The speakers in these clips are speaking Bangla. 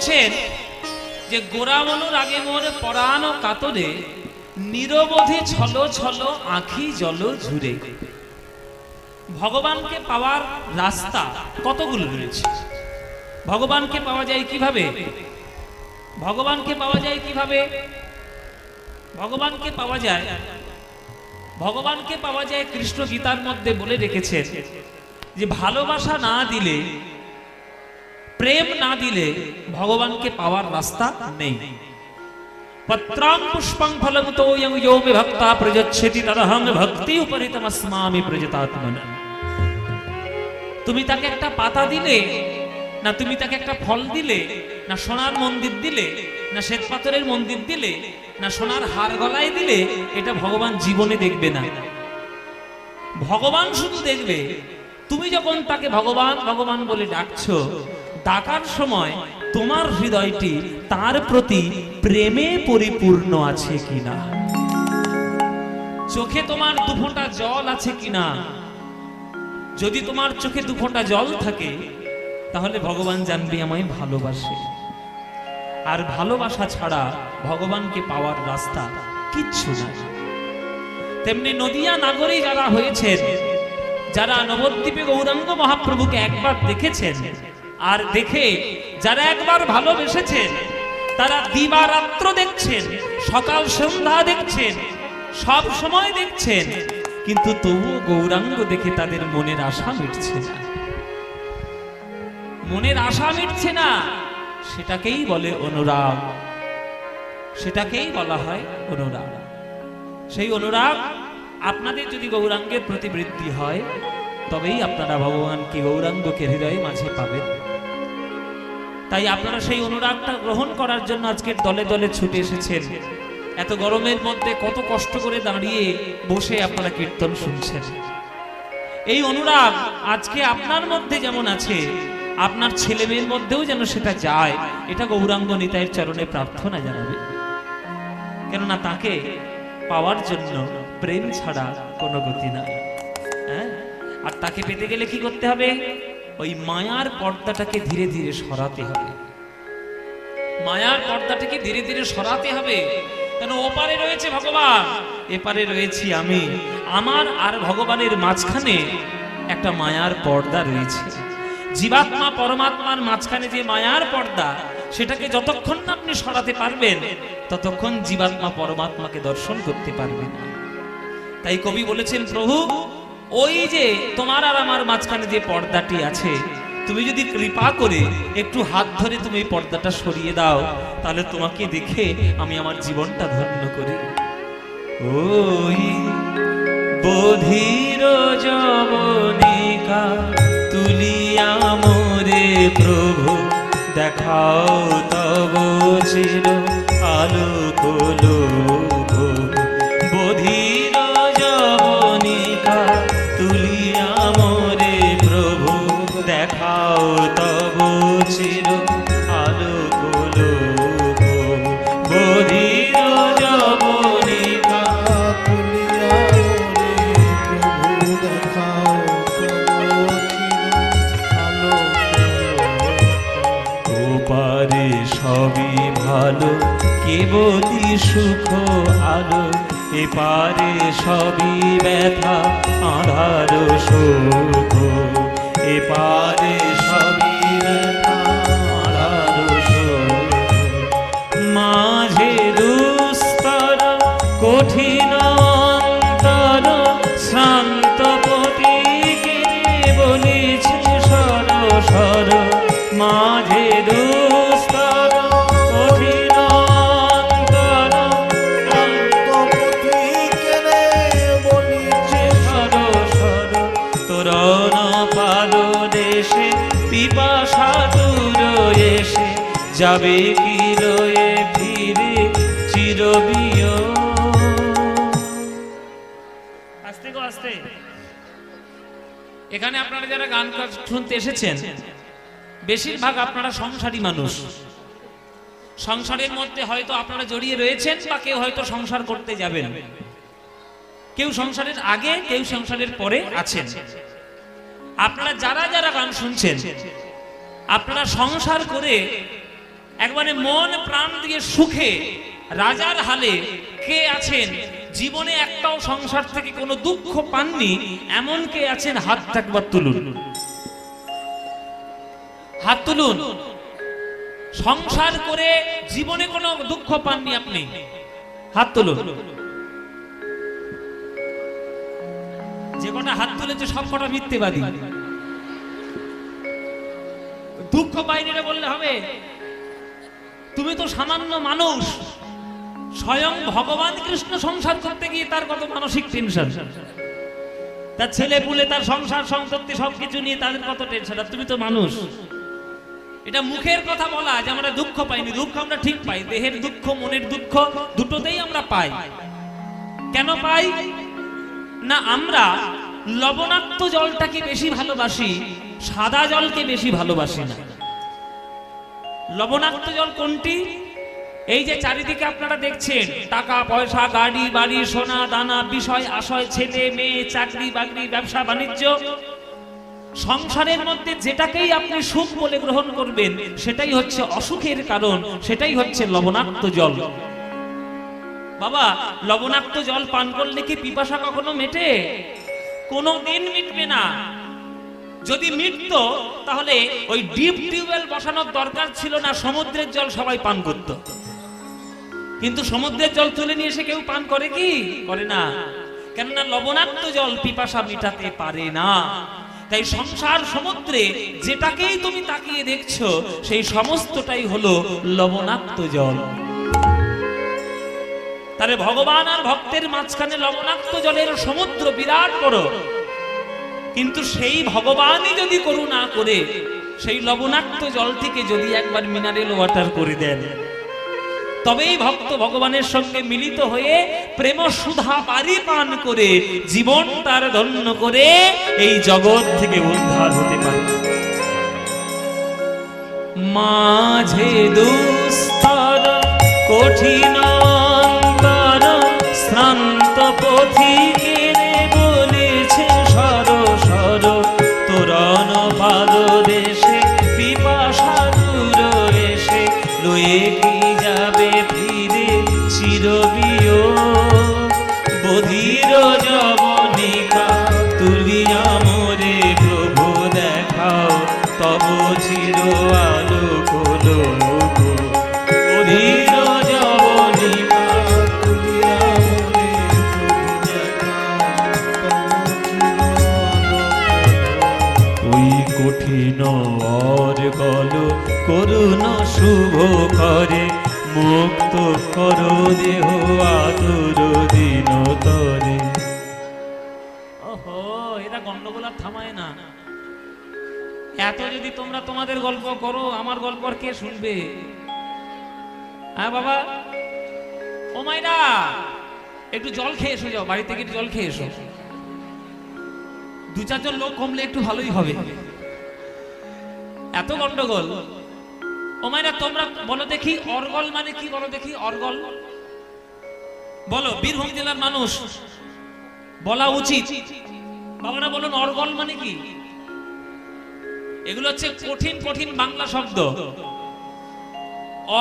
বলছেন যে গোরামনুর আগে মোর পরাণ কাতরে নিরবধি ছল ছল আঁখি জল ঝুরে। ভগবানকে পাওয়ার রাস্তা কতগুলো রয়েছে। ভগবানকে পাওয়া যায় কিভাবে? ভগবানকে পাওয়া যায় কিভাবে? ভগবানকে পাওয়া যায় কৃষ্ণ গীতার মধ্যে বলে রেখেছেন যে ভালোবাসা না দিলে, প্রেম না দিলে ভগবানকে পাওয়ার রাস্তা নেই। পত্রাং পুষ্পং ফলং তোয়ং यो मे भक्ता प्रयच्छति तदहं भक्ति उपरितमस्मामि प्रयतात्मना। তুমি তাকে একটা পাতা দিলে না, তুমি তাকে একটা ফল দিলে না, সোনার মন্দির দিলে না, শ্বেত পাথরের মন্দির দিলে না, সোনার হার গলায় দিলে, এটা ভগবান জীবনে দেখবে না। ভগবান শুধু দেখবে তুমি যখন তাকে ভগবান ভগবান বলে ডাকছো, ডাকার সময় তোমার হৃদয়টি তার প্রতি প্রেমে পরিপূর্ণ আছে কিনা, চোখে তোমার দুফোঁটা জল আছে কিনা। যদি তোমার চোখে দুফোঁটা জল থাকে তাহলে ভগবান জানবে আমায় ভালোবাসে। আর ভালোবাসা ছাড়া ভগবানকে পাওয়ার রাস্তা কিচ্ছু না। তেমনি নদিয়া নাগরে যারা হয়েছেন, যারা নবদ্বীপে গৌরাঙ্গ মহাপ্রভুকে একবার দেখেছেন, আর দেখে যারা একবার ভালোবেসেছেন, তারা দিবারাত্র দেখছেন, সকাল সন্ধ্যা দেখছেন, সব সময় দেখছেন, কিন্তু তবুও গৌরাঙ্গ দেখে তাদের মনের আশা মিটছে না। মনের আশা মিটছে না, সেটাকেই বলে অনুরাগ, সেটাকেই বলা হয় অনুরাগ। সেই অনুরাগ আপনাদের যদি গৌরাঙ্গের প্রতি বৃদ্ধি হয়, তবেই আপনারা ভগবানকে গৌরাঙ্গকে হৃদয়ে মাঝে পাবেন। তাই আপনারা সেই অনুরাগটা গ্রহণ করার জন্য আজকের দলে দলে ছুটে এসেছেন। এত গরমের মধ্যে কত কষ্ট করে দাঁড়িয়ে বসে আপনারা কীর্তন শুনছেন। এই অনুরাগ আজকে আপনার মধ্যে যেমন আছে, আপনার ছেলে মেয়ের মধ্যেও যেন সেটা যায়, এটা গৌরাঙ্গ নিতাইয়ের চরণে প্রার্থনা জানাবে। কেননা তাকে পাওয়ার জন্য প্রেম ছাড়া কোনো গতি নাই। হ্যাঁ, আর তাকে পেতে গেলে কি করতে হবে? ওই মায়ার পর্দাটাকে ধীরে ধীরে সরাতে হবে। মায়ার পর্দাটাকে ধীরে ধীরে সরাতে হবে। কেন ওপারে রয়েছে ভগবান, এপারে রয়েছি আমি। আমার আর ভগবানের মাঝখানে একটা মায়ার পর্দা রয়েছে। জীবাত্মা পরমাত্মার মাঝখানে যে মায়ার পর্দা, সেটাকে যতক্ষণ না আপনি সরাতে পারবেন, ততক্ষণ জীবাত্মা পরমাত্মাকে দর্শন করতে পারবে না। তাই কবি বলেছেন, প্রভু ওই যে তোমার আর আমার মাঝখানে যে পর্দাটি আছে, তুমি যদি কৃপা করে একটু হাত ধরে তুমি এই পর্দাটা সরিয়ে দাও, তাহলে তোমাকে দেখে আমি আমার জীবনটা ধন্য করি। ওই বধির যবনিকা তুলিয়া মোরে প্রভু, দেখাও তব চির আলোক লোক। বধির যবনিকা তুলিয়া মোরে প্রভু, দেখাও তব চির আলোক লোক। বধির যবনিকা তুলিয়া মোরে প্রভু, দেখাও তব চির আলোক লোক। ওপারে সবই ভালো, কেবলই সুখ আলো, এপারে সবই ব্যথা আঁধার শোক। এপারে সবই ব্যথা আঁধার শোক। মাঝে দুস্তর কঠিন অন্তর, শ্রান্ত পথিকে বলিছে সর সর। মাঝে দুস্তর কঠিন অন্তর, শ্রান্ত পথিকে বলিছে সর সর। তোরণ পালো দেশে পিপাসা দূর এসে, যাবে কি রয়ে ফিরে চিরবিয়। আস্তে গো আস্তে। এখানে আপনারা যারা গান শুনতে এসেছেন, বেশিরভাগ আপনারা সংসারী মানুষ। সংসারের মধ্যে হয়তো আপনারা জড়িয়ে রয়েছেন, বা কেউ হয়তো সংসার করতে যাবেন। কেউ সংসারের আগে, কেউ সংসারের পরে আছেন। আপনারা যারা যারা গান শুনছেন, আপনারা সংসার করে একবারে মন প্রাণ দিয়ে সুখে রাজার হালে কে আছেন জীবনে একটাও সংসার থেকে কোনো দুঃখ পাননি এমন কে আছেন? হাতটা একবার তুলুন, হাত তুলুন। সংসার করে জীবনে কোনো দুঃখ পাননি আপনি, হাত তুলুন। যে কটা হাত তুলেছে সব কটা মিথ্যেবাদী। দুঃখ পাইনি রে বললে হবে? তুমি তো সামান্য মানুষ। স্বয়ং ভগবান কৃষ্ণ সংসার করতে গিয়ে তার কত মানসিক টেনশন, তার ছেলে পুলে তার সংসার সম্পত্তি সবকিছু নিয়ে তাদের কত টেনশন। আর তুমি তো মানুষ। এটা মুখের কথা বলা যে আমরা দুঃখ পাইনি, দুঃখ আমরা ঠিক পাই। দেহের দুঃখ মনের দুঃখ দুটোতেই আমরা পাই। কেন পাই না? আমরা লবণাক্ত জলটাকে বেশি ভালোবাসি, সাদা জলকে বেশি ভালোবাসি না। লবণাক্ত জল কোনটি? এই যে চারিদিকে আপনারা দেখছেন টাকা পয়সা, গাড়ি বাড়ি, সোনা দানা, বিষয় আশয়, ছেলে মেয়ে, চাকরি বাকরি, ব্যবসা বাণিজ্য, সংসারের মধ্যে যেটাকেই আপনি সুখ বলে গ্রহণ করবেন সেটাই হচ্ছে অসুখের কারণ, সেটাই হচ্ছে লবণাক্ত জল। বাবা, লবণাক্ত জল পান করলে কি পিপাসা কখনো মেটে? কোনোদিন মিটবে না। যদি মিটত তাহলে ওই ডিপ টিউবওয়েল বসানোর দরকার ছিল না, সমুদ্রের জল সবাই পান করত। কিন্তু সমুদ্রের জল তুলে নিয়ে এসে কেউ পান করে কি? করে না। কেননা লবণাক্ত জল পিপাসা মিটাতে পারে না। তাই সংসার সমুদ্রে যেটাকেই তুমি তাকিয়ে দেখছো সেই সমস্তটাই হলো লবণাক্ত জল। তাহলে ভগবান আর ভক্তের মাঝখানে লবণাক্ত জলের সমুদ্র বিরাট বড়। কিন্তু সেই ভগবানই যদি করুণা করে সেই লবণাক্ত জলটিকে যদি একবার মিনারেল ওয়াটার করে দেন, তবেই ভক্ত ভগবানের সঙ্গে মিলিত হয়ে প্রেম সুধা পারি পান করে জীবন তার ধন্য করে এই জগৎ থেকে উদ্ধার হতে পারে। মাঝে দুস্তর কঠিন অন্তর শ্রান্ত পথিকের বলেছে সর সর তোরণ পাদ দেশে পিপাসা দূর এসে লয়ে কি যাবে ফিরে চিরবিয় বধির জবনিকা তুলিয়া মোরে প্রভু দেখাও তব চির আলোক লোক বধির জবনিকা তুলিয়া মোরে প্রভু দেখাও ওই কঠিন অর্গল করুণ শুভ করে মুক্ত করো দেহ আতুর দিন তরে। ওহো, এরা গন্ডগোল আর থামায় না। এত যদি তোমরা তোমাদের গল্প করো, আমার গল্প আর কে শুনবে? হ্যাঁ বাবা, ও মাইরা একটু জল খেয়ে এসো, যাও বাড়ি থেকে জল খেয়ে এসো। দু চারজন লোক কমলে একটু ভালোই হবে। এত গন্ডগোল। ও মাইরা তোমরা বলো দেখি অর্গল মানে কি? বলো দেখি অর্গল বলো। বীরভূম জেলার মানুষ বলা উচিত। বাবারা বলুন অর্গল মানে কি? এগুলো হচ্ছে কঠিন কঠিন বাংলা শব্দ।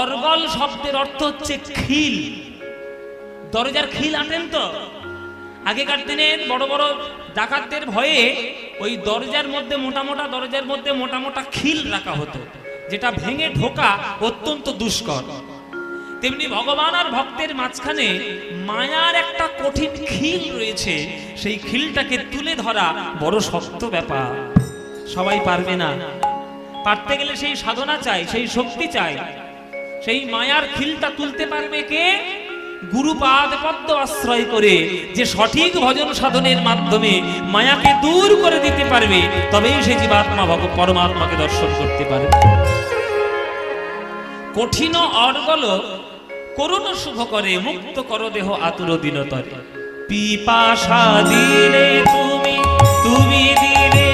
অর্গল শব্দের অর্থ হচ্ছে খিল। দরজার খিল আনেন তো? আগেকার দিনের বড় বড় ডাকাতদের ভয়ে ওই দরজার মধ্যে মোটা মোটা দরজার মধ্যে মোটা মোটা খিল রাখা হতো, যেটা ভেঙে ঢোকা অত্যন্ত দুষ্কর। তেমনি ভগবান আর ভক্তের মাঝখানে মায়ার একটা কঠিন খিল রয়েছে। সেই খিলটাকে তুলে ধরা বড় শক্ত ব্যাপার, সবাই পারবে না। পারতে গেলে সেই সাধনা চাই, সেই শক্তি চাই। সেই মায়ার খিলটা তুলতে পারবে কে? গুরুপাদ পদ্ম আশ্রয় করে যে সঠিক ভজন সাধনের মাধ্যমে মায়াকে দূর করে দিতে পারবে, তবেই সে জীবাত্মা পরমাত্মাকে দর্শন করতে পারবে। কঠিন অর্গল করুণ শুভ করে মুক্ত করো দেহ আতুর দিনতরে। পিপাসা দিলে তুমি, তুমি দিলে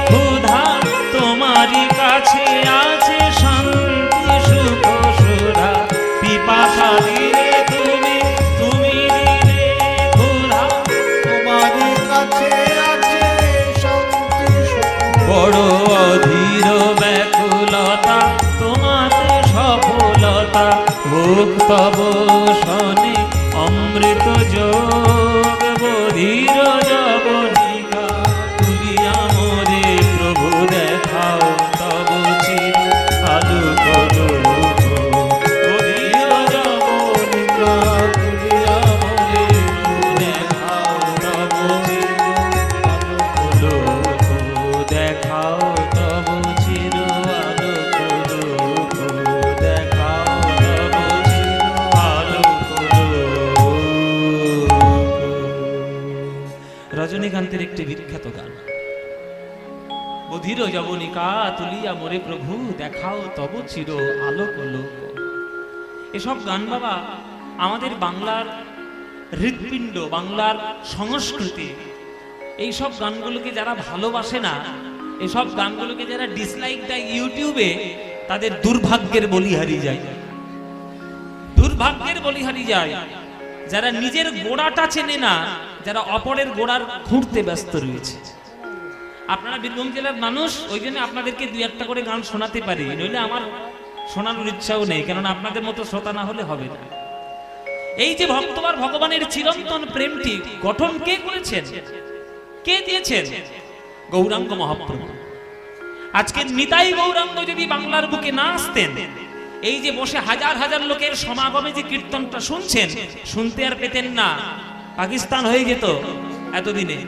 ক্ষুধা, তোমারই কাছে আছে শান্তি সুখ সুধা। পিপাসা দিলে তুমি, তুমি দিলে ক্ষুধা, তোমারই কাছে আছে শান্তি সুখ। বড় অধীর ব্যাকুলতা তোমাতে সফল মাতা হোক তব শনে অমৃত যোগ বধির যবনিকা তুলিয়া মোরে প্রভু দেখাও তব চির আলোক লোক বধির যবনিকা তুলিয়া মোরে প্রভু দেখাও তব চির আলোক লোক দেখাও তব চির আলোক লোক দেখাও তব চির আলোক লোক। রজনীকান্তের একটি বিখ্যাত গান, বধির যবনিকা তুলিয়া মোরে প্রভু দেখাও তব চির আলোক লোক। এসব গান বাবা আমাদের বাংলার হৃৎপিণ্ড, বাংলার সংস্কৃতি। এইসব গানগুলোকে যারা ভালোবাসে না, এসব গানগুলোকে যারা ডিসলাইক দেয় ইউটিউবে, তাদের দুর্ভাগ্যের বলিহারি যায়, দুর্ভাগ্যের বলিহারি যায়। যারা নিজের গোড়াটা চেনে না, যারা অপরের গোড়ার খুঁড়তে ব্যস্ত রয়েছে। আপনারা বীরভূম জেলার মানুষ, ওই জন্য আপনাদেরকে দুই একটা করে গান শোনাতে পারি, নইলে আমার শোনানোর ইচ্ছাও নেই, কেননা আপনাদের মতো শ্রোতা না হলে হবে না। এই যে ভক্তবার ভগবানের চিরন্তন প্রেমটি গঠন কে করেছেন, কে দিয়েছেন? গৌরাঙ্গ মহাপ্রভু। আজকে নিতাই গৌরাঙ্গ যদি বাংলার বুকে না আসতেন, এই যে বসে হাজার হাজার লোকের সমাগমে যে কীর্তনটা শুনছেন, শুনতে আর পেতেন না। পাকিস্তান হয়ে যেত, এতদিনে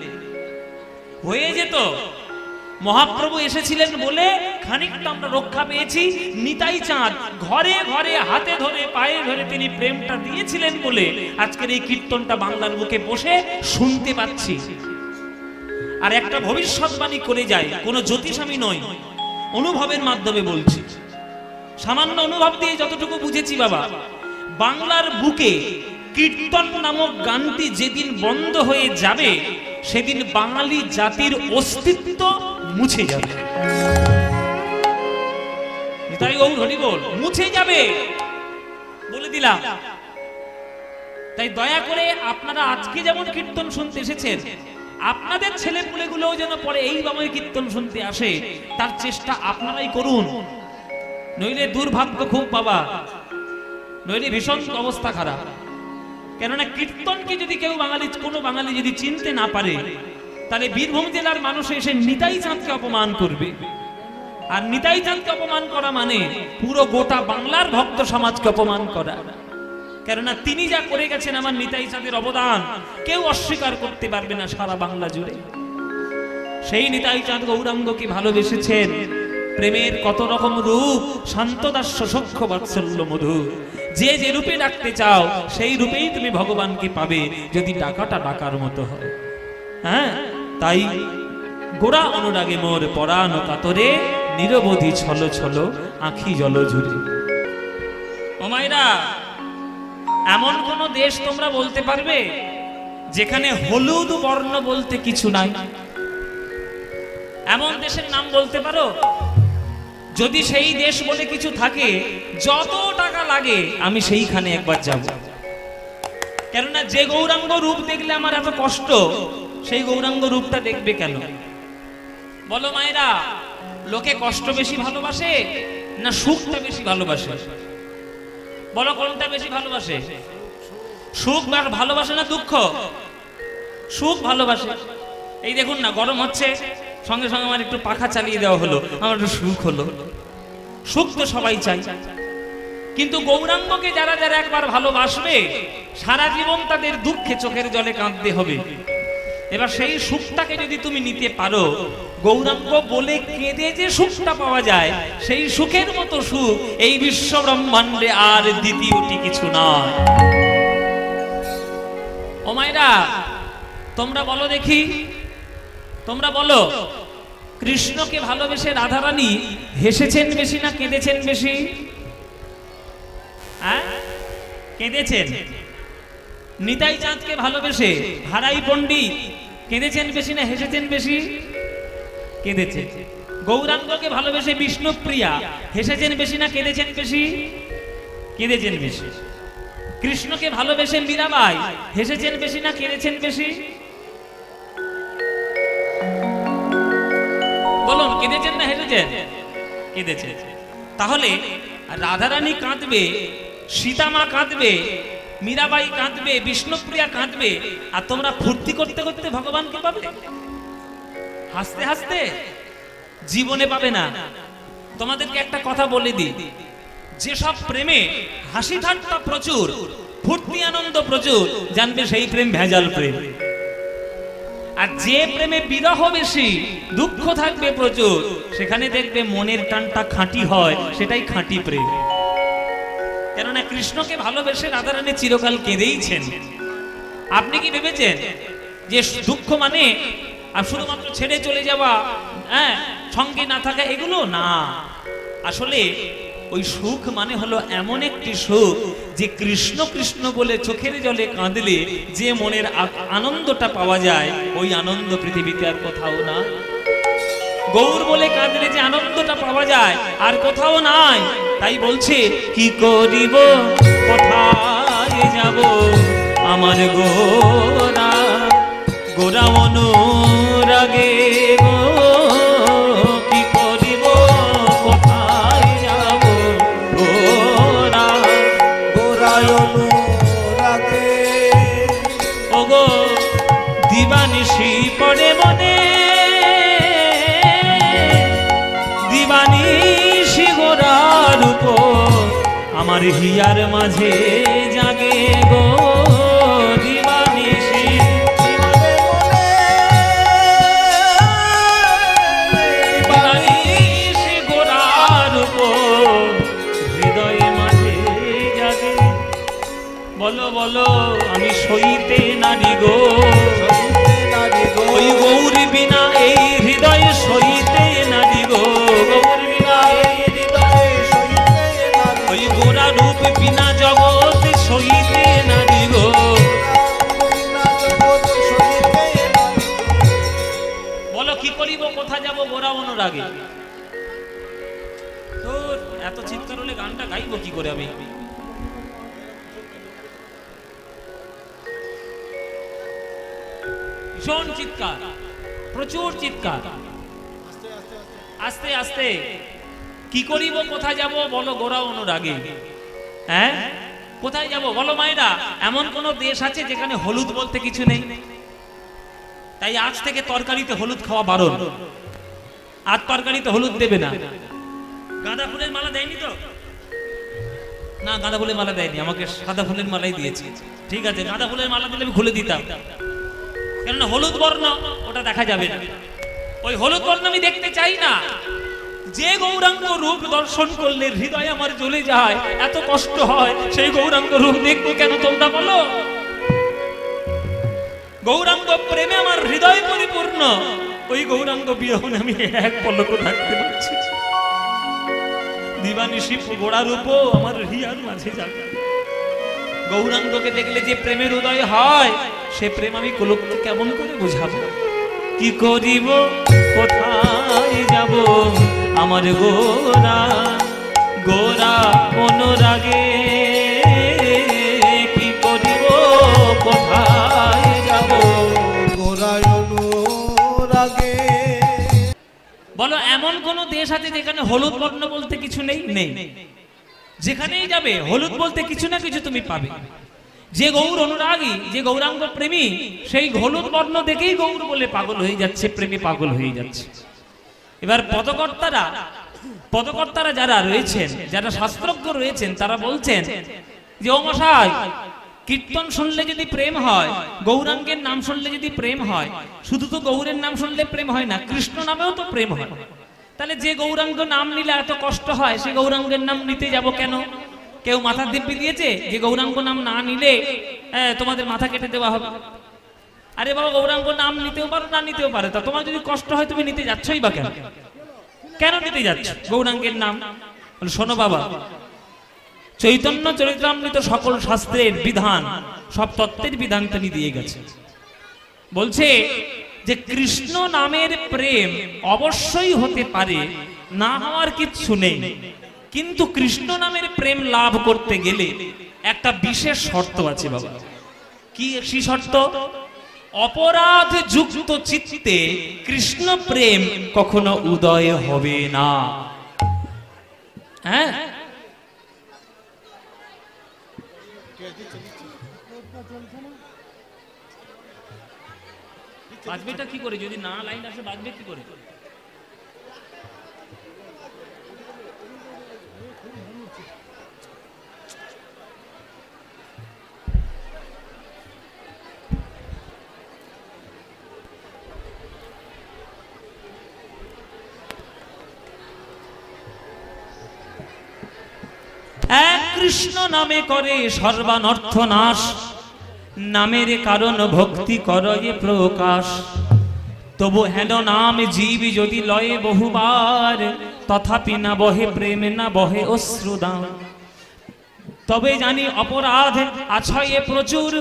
হয়ে যেত। মহাপ্রভু এসেছিলেন বলে খানিকটা আমরা রক্ষা পেয়েছি। নিতাই চাঁদ ঘরে ঘরে হাতে ধরে পায়ে ধরে তিনি প্রেমটা দিয়েছিলেন বলে আজকের এই কীর্তনটা বাংলার বুকে বসে শুনতে পাচ্ছি। আর একটা ভবিষ্যৎবাণী করে যায়, কোনো জ্যোতিষ আমি নই, অনুভবের মাধ্যমে বলছি। সামান্য অনুভব দিয়ে যতটুকু বুঝেছি বাবা, বাংলার বুকে কীর্তন নামক গানটি যেদিন বন্ধ হয়ে যাবে, সেদিন বাঙালি জাতির অস্তিত্ব মুছে যাবে। তাই ও হরি বল, মুছে যাবে বলে দিলাম। তাই দয়া করে আপনারা আজকে যেমন কীর্তন শুনতে এসেছেন, আপনাদের ছেলেপুলেগুলোও যেন পরে এই বাংলায় কীর্তন শুনতে আসে, তার চেষ্টা আপনারাই করুন। নইলে দুর্ভাগ্য খুব বাবা, নইলে ভীষণ অবস্থা খারাপ। কেননা কীর্তনকে যদি কেউ বাঙালি, কোনো বাঙালি যদি চিনতে না পারে, তাহলে বীরভূম জেলার মানুষ এসে নিতাই চাঁদকে অপমান করবে। আর নিতাই চাঁদকে অপমান করা মানে পুরো গোটা বাংলার ভক্ত সমাজকে অপমান করা। কেননা তিনি যা করে গেছেন, আমার নিতাই চাঁদের অবদান কেউ অস্বীকার করতে পারবে না সারা বাংলা জুড়ে। সেই নিতাই চাঁদ গৌরাঙ্গকে ভালোবেসেছেন। প্রেমের কত রকম রূপ, শান্তদাস্য সখ্য বাৎসল্য মধুর। যে যে রূপে ডাকতে চাও, সেই রূপেই তুমি ভগবানকে পাবে, যদি ডাকাটা ডাকার মতো হয়। হ্যাঁ, তাই গোড়া অনুরাগে মোর পরাণ কাতরে, নিরবধি ছল ছল আঁখি জল ঝুরে। ও মায়েরা, এমন কোন দেশ তোমরা বলতে পারবে যেখানে হলুদ বর্ণ বলতে কিছু নাই? এমন দেশের নাম বলতে পারো? যদি সেই দেশ বলে কিছু থাকে, যত টাকা লাগে আমি সেইখানে একবার যাব। কেননা যে গৌরাঙ্গ রূপ দেখলে আমার এত কষ্ট, সেই গৌরাঙ্গ রূপটা দেখবে কেন? বলো মায়েরা, লোকে কষ্ট বেশি ভালোবাসে না সুখটা বেশি ভালোবাসে? বলো কোনটা বেশি ভালোবাসে? সুখ ভালোবাসে না দুঃখ? সুখ ভালোবাসে। এই দেখুন না, গরম হচ্ছে, সঙ্গে সঙ্গে আমার একটু পাখা চালিয়ে দেওয়া হলো, আমার একটু সুখ হলো। সুখ তো সবাই চাই, কিন্তু গৌরাঙ্গকে যারা যারা একবার ভালোবাসবে, সারা জীবন তাদের দুঃখে চোখের জলে কাঁদতে হবে। এবার সেই সুখটাকে যদি তুমি নিতে পারো, গৌরাঙ্গ বলে কেঁদে যে সুখটা পাওয়া যায়, সেই সুখের মতো সুখ এই বিশ্ব ব্রহ্মাণ্ডে আর দ্বিতীয়টি কিছু নয়। ও মায়েরা, তোমরা বলো দেখি, তোমরা বলো, কৃষ্ণকে ভালোবেসে রাধারানী হেসেছেন বেশি না কেঁদেছেন বেশি? কেঁদেছেন। নিতাই চাঁদকে ভালোবেসে হারাই পণ্ডিত কেঁদেছেন বেশি না হেসেছেন বেশি? কেঁদেছে। গৌরাঙ্গকে ভালোবেসে বিষ্ণুপ্রিয়া হেসেছেন বেশি না কেঁদেছেন বেশি? কেঁদেছেন বেশি। কৃষ্ণকে ভালোবেসে মীরাবাই হেসেছেন বেশি না কেঁদেছেন বেশি? বলুন, কেঁদেছেন না হেসেছেন? কেঁদেছে। তাহলে রাধারানী কাঁদবে, সীতামা কাঁদবে, মীরাবাই কাঁদবে, বিষ্ণুপ্রিয়া কাঁদবে, আর তোমরা ফুর্তি করতে করতে ভগবানকে পাবে, হাসতে হাসতে জীবনে পাবে না। তোমাদেরকে একটা কথা বলে দিই, যেসব প্রেমে হাসি ঠাট্টা প্রচুর, ফুর্তি আনন্দ প্রচুর, জানবে সেই প্রেম ভেজাল প্রেম। আর যে প্রেমে বিরহ বেশি, দুঃখ থাকবে প্রচুর, সেখানে দেখবে মনের টানটা খাঁটি হয়, সেটাই খাঁটি প্রেম। কেননা কৃষ্ণকে ভালোবেসে রাধারানী চিরকাল কেঁদেইছেন। আপনি কি ভেবেছেন যে দুঃখ মানে আর শুধুমাত্র ছেড়ে চলে যাওয়া, হ্যাঁ, সঙ্গে না থাকা, এগুলো না। আসলে ওই সুখ মানে হলো এমন একটি সুখ যে কৃষ্ণ কৃষ্ণ বলে চোখের জলে কাঁদলে যে মনের আনন্দটা পাওয়া যায়, ওই আনন্দ পৃথিবীতে আর কোথাও না। গৌর বলে কাঁদলে যে আনন্দটা পাওয়া যায় আর কোথাও নাই। তাই বলছে, কি করিব কোথায় যাব আমার গোরা, গোরা অনুরাগে গো, কি করিব কোথায় যাব গোরা, গোরা অনুরাগে ওগো, দিবানিশি পড়ে মনে, দিবানিশি গোরার উপর আমার হিয়ার মাঝে জাগে গো, দিবানিশি দিবানিশি গোরার উপর হৃদয়ে মাঝে জাগে। বলো বলো আমি সইতে নারী গো, ওই গৌর বিনা এই হৃদয় সইতে নারী গো, গৌর বিনা এই হৃদয় সইতে নারী, ওই গোরা রূপ বিনা জগৎ সইতে নারী গো। বলো কি করিব কোথা যাব গোরা অনুরাগে। তোর এত চিৎকার হলে গানটা গাইবো কি করে আমি? ভীষণ চিৎকার, প্রচুর চিৎকার, আস্তে আস্তে। কি করিব কোথায় যাব বলো গোরা অনুরাগে। হ্যাঁ, কোথায় যাব বলো মায়েরা? এমন কোন দেশ আছে যেখানে হলুদ বলতে কিছু নেই? তাই আজ থেকে তরকারিতে হলুদ খাওয়া বারণ। আর তরকারিতে হলুদ দেবে না। গাঁদা ফুলের মালা দেয়নি তো? না, গাঁদা ফুলের মালা দেয়নি, আমাকে সাদা ফুলের মালাই দিয়েছে। ঠিক আছে, গাঁদা ফুলের মালা দিলে আমি খুলে দিতাম, কেননা হলুদ বর্ণ ওটা দেখা যাবে না। ওই হলুদ বর্ণ আমি দেখতে চাই না। যে গৌরাঙ্গ রূপ দর্শন করলে হৃদয় আমার জ্বলে যায়, এত কষ্ট হয়, সেই গৌরাঙ্গ রূপ দেখবো কেন তোমরা বলো? গৌরাঙ্গ প্রেমে আমার হৃদয় পরিপূর্ণ, ওই গৌরাঙ্গ বিরহনে আমি এক পলক থাকতে পারছি। দিবানিশি গোড়া রূপ আমার হৃদয়ের মাঝে যাবে। গৌরাঙ্গকে দেখলে যে প্রেমের উদয় হয়, সে প্রেম আমি লোককে কেমন করে বোঝাবো? কি করিব কোথায় যাব আমার গোরা, গোরা অনুরাগে, কি করিব কোথায় যাব গোরা অনুরাগে। বলো এমন কোন দেশ আছে যেখানে হলুদ বর্ণ বলতে কিছু নেই? নেই। যেখানেই যাবে হলুদ বলতে কিছু না কিছু তুমি পাবে। যে গৌর অনুরাগী, যে গৌরাঙ্গ প্রেমী, সেই হলুদ বর্ণ দেখেই গৌর বলে পাগল হয়ে যাচ্ছে, প্রেমে পাগল হয়ে যাচ্ছে। এবার পদকর্তারা যারা রয়েছেন, যারা শাস্ত্রজ্ঞ রয়েছেন, তারা বলছেন যে ও মশাই, কীর্তন শুনলে যদি প্রেম হয়, গৌরাঙ্গের নাম শুনলে যদি প্রেম হয়, শুধু তো গৌরের নাম শুনলে প্রেম হয় না, কৃষ্ণ নামেও তো প্রেম হয়। তাহলে যে গৌরাঙ্গ নাম নিলে এত কষ্ট হয়, সে গৌরাঙ্গের নাম নিতে যাব কেন? কেউ মাথার দিব্যি দিয়েছে যে গৌরাঙ্গ নাম না নিলে তোমাদের মাথা কেটে দেওয়া হবে? আরে বাবা, গৌরাঙ্গ নাম নিতেও পারো, না নিতেও পারে, তা তোমার যদি কষ্ট হয় তুমি নিতে যাচ্ছই বা কেন? কেন নিতে যাচ্ছ গৌরাঙ্গের নাম? শোনো বাবা, চৈতন্য চরিতামৃত সকল শাস্ত্রের বিধান, সব তত্ত্বের বিধান তিনি দিয়ে গেছে। বলছে যে কৃষ্ণ নামের প্রেম অবশ্যই হতে পারে, না হওয়ার কিচ্ছু নেই, কিন্তু কৃষ্ণ নামের প্রেম লাভ করতে গেলে একটা বিশেষ শর্ত আছে বাবা। কি শর্ত? অপরাধ যুক্ত চিত্তে কৃষ্ণ প্রেম কখনো উদয় হবে না। হ্যাঁ, বাজবেটা কি করে? যদি না লাইন আসে বাজবে কি করে? এক কৃষ্ণ নামে করে সর্বানর্থ নাশ, নামের কারণ ভক্তি করয়ে প্রকাশ। তবু হেন নাম জীব যদি লয়ে বহুবার, তথাপি না বহে প্রেম না বহে অশ্রুদান। তবে জানি অপরাধ আছয়ে প্রচুর,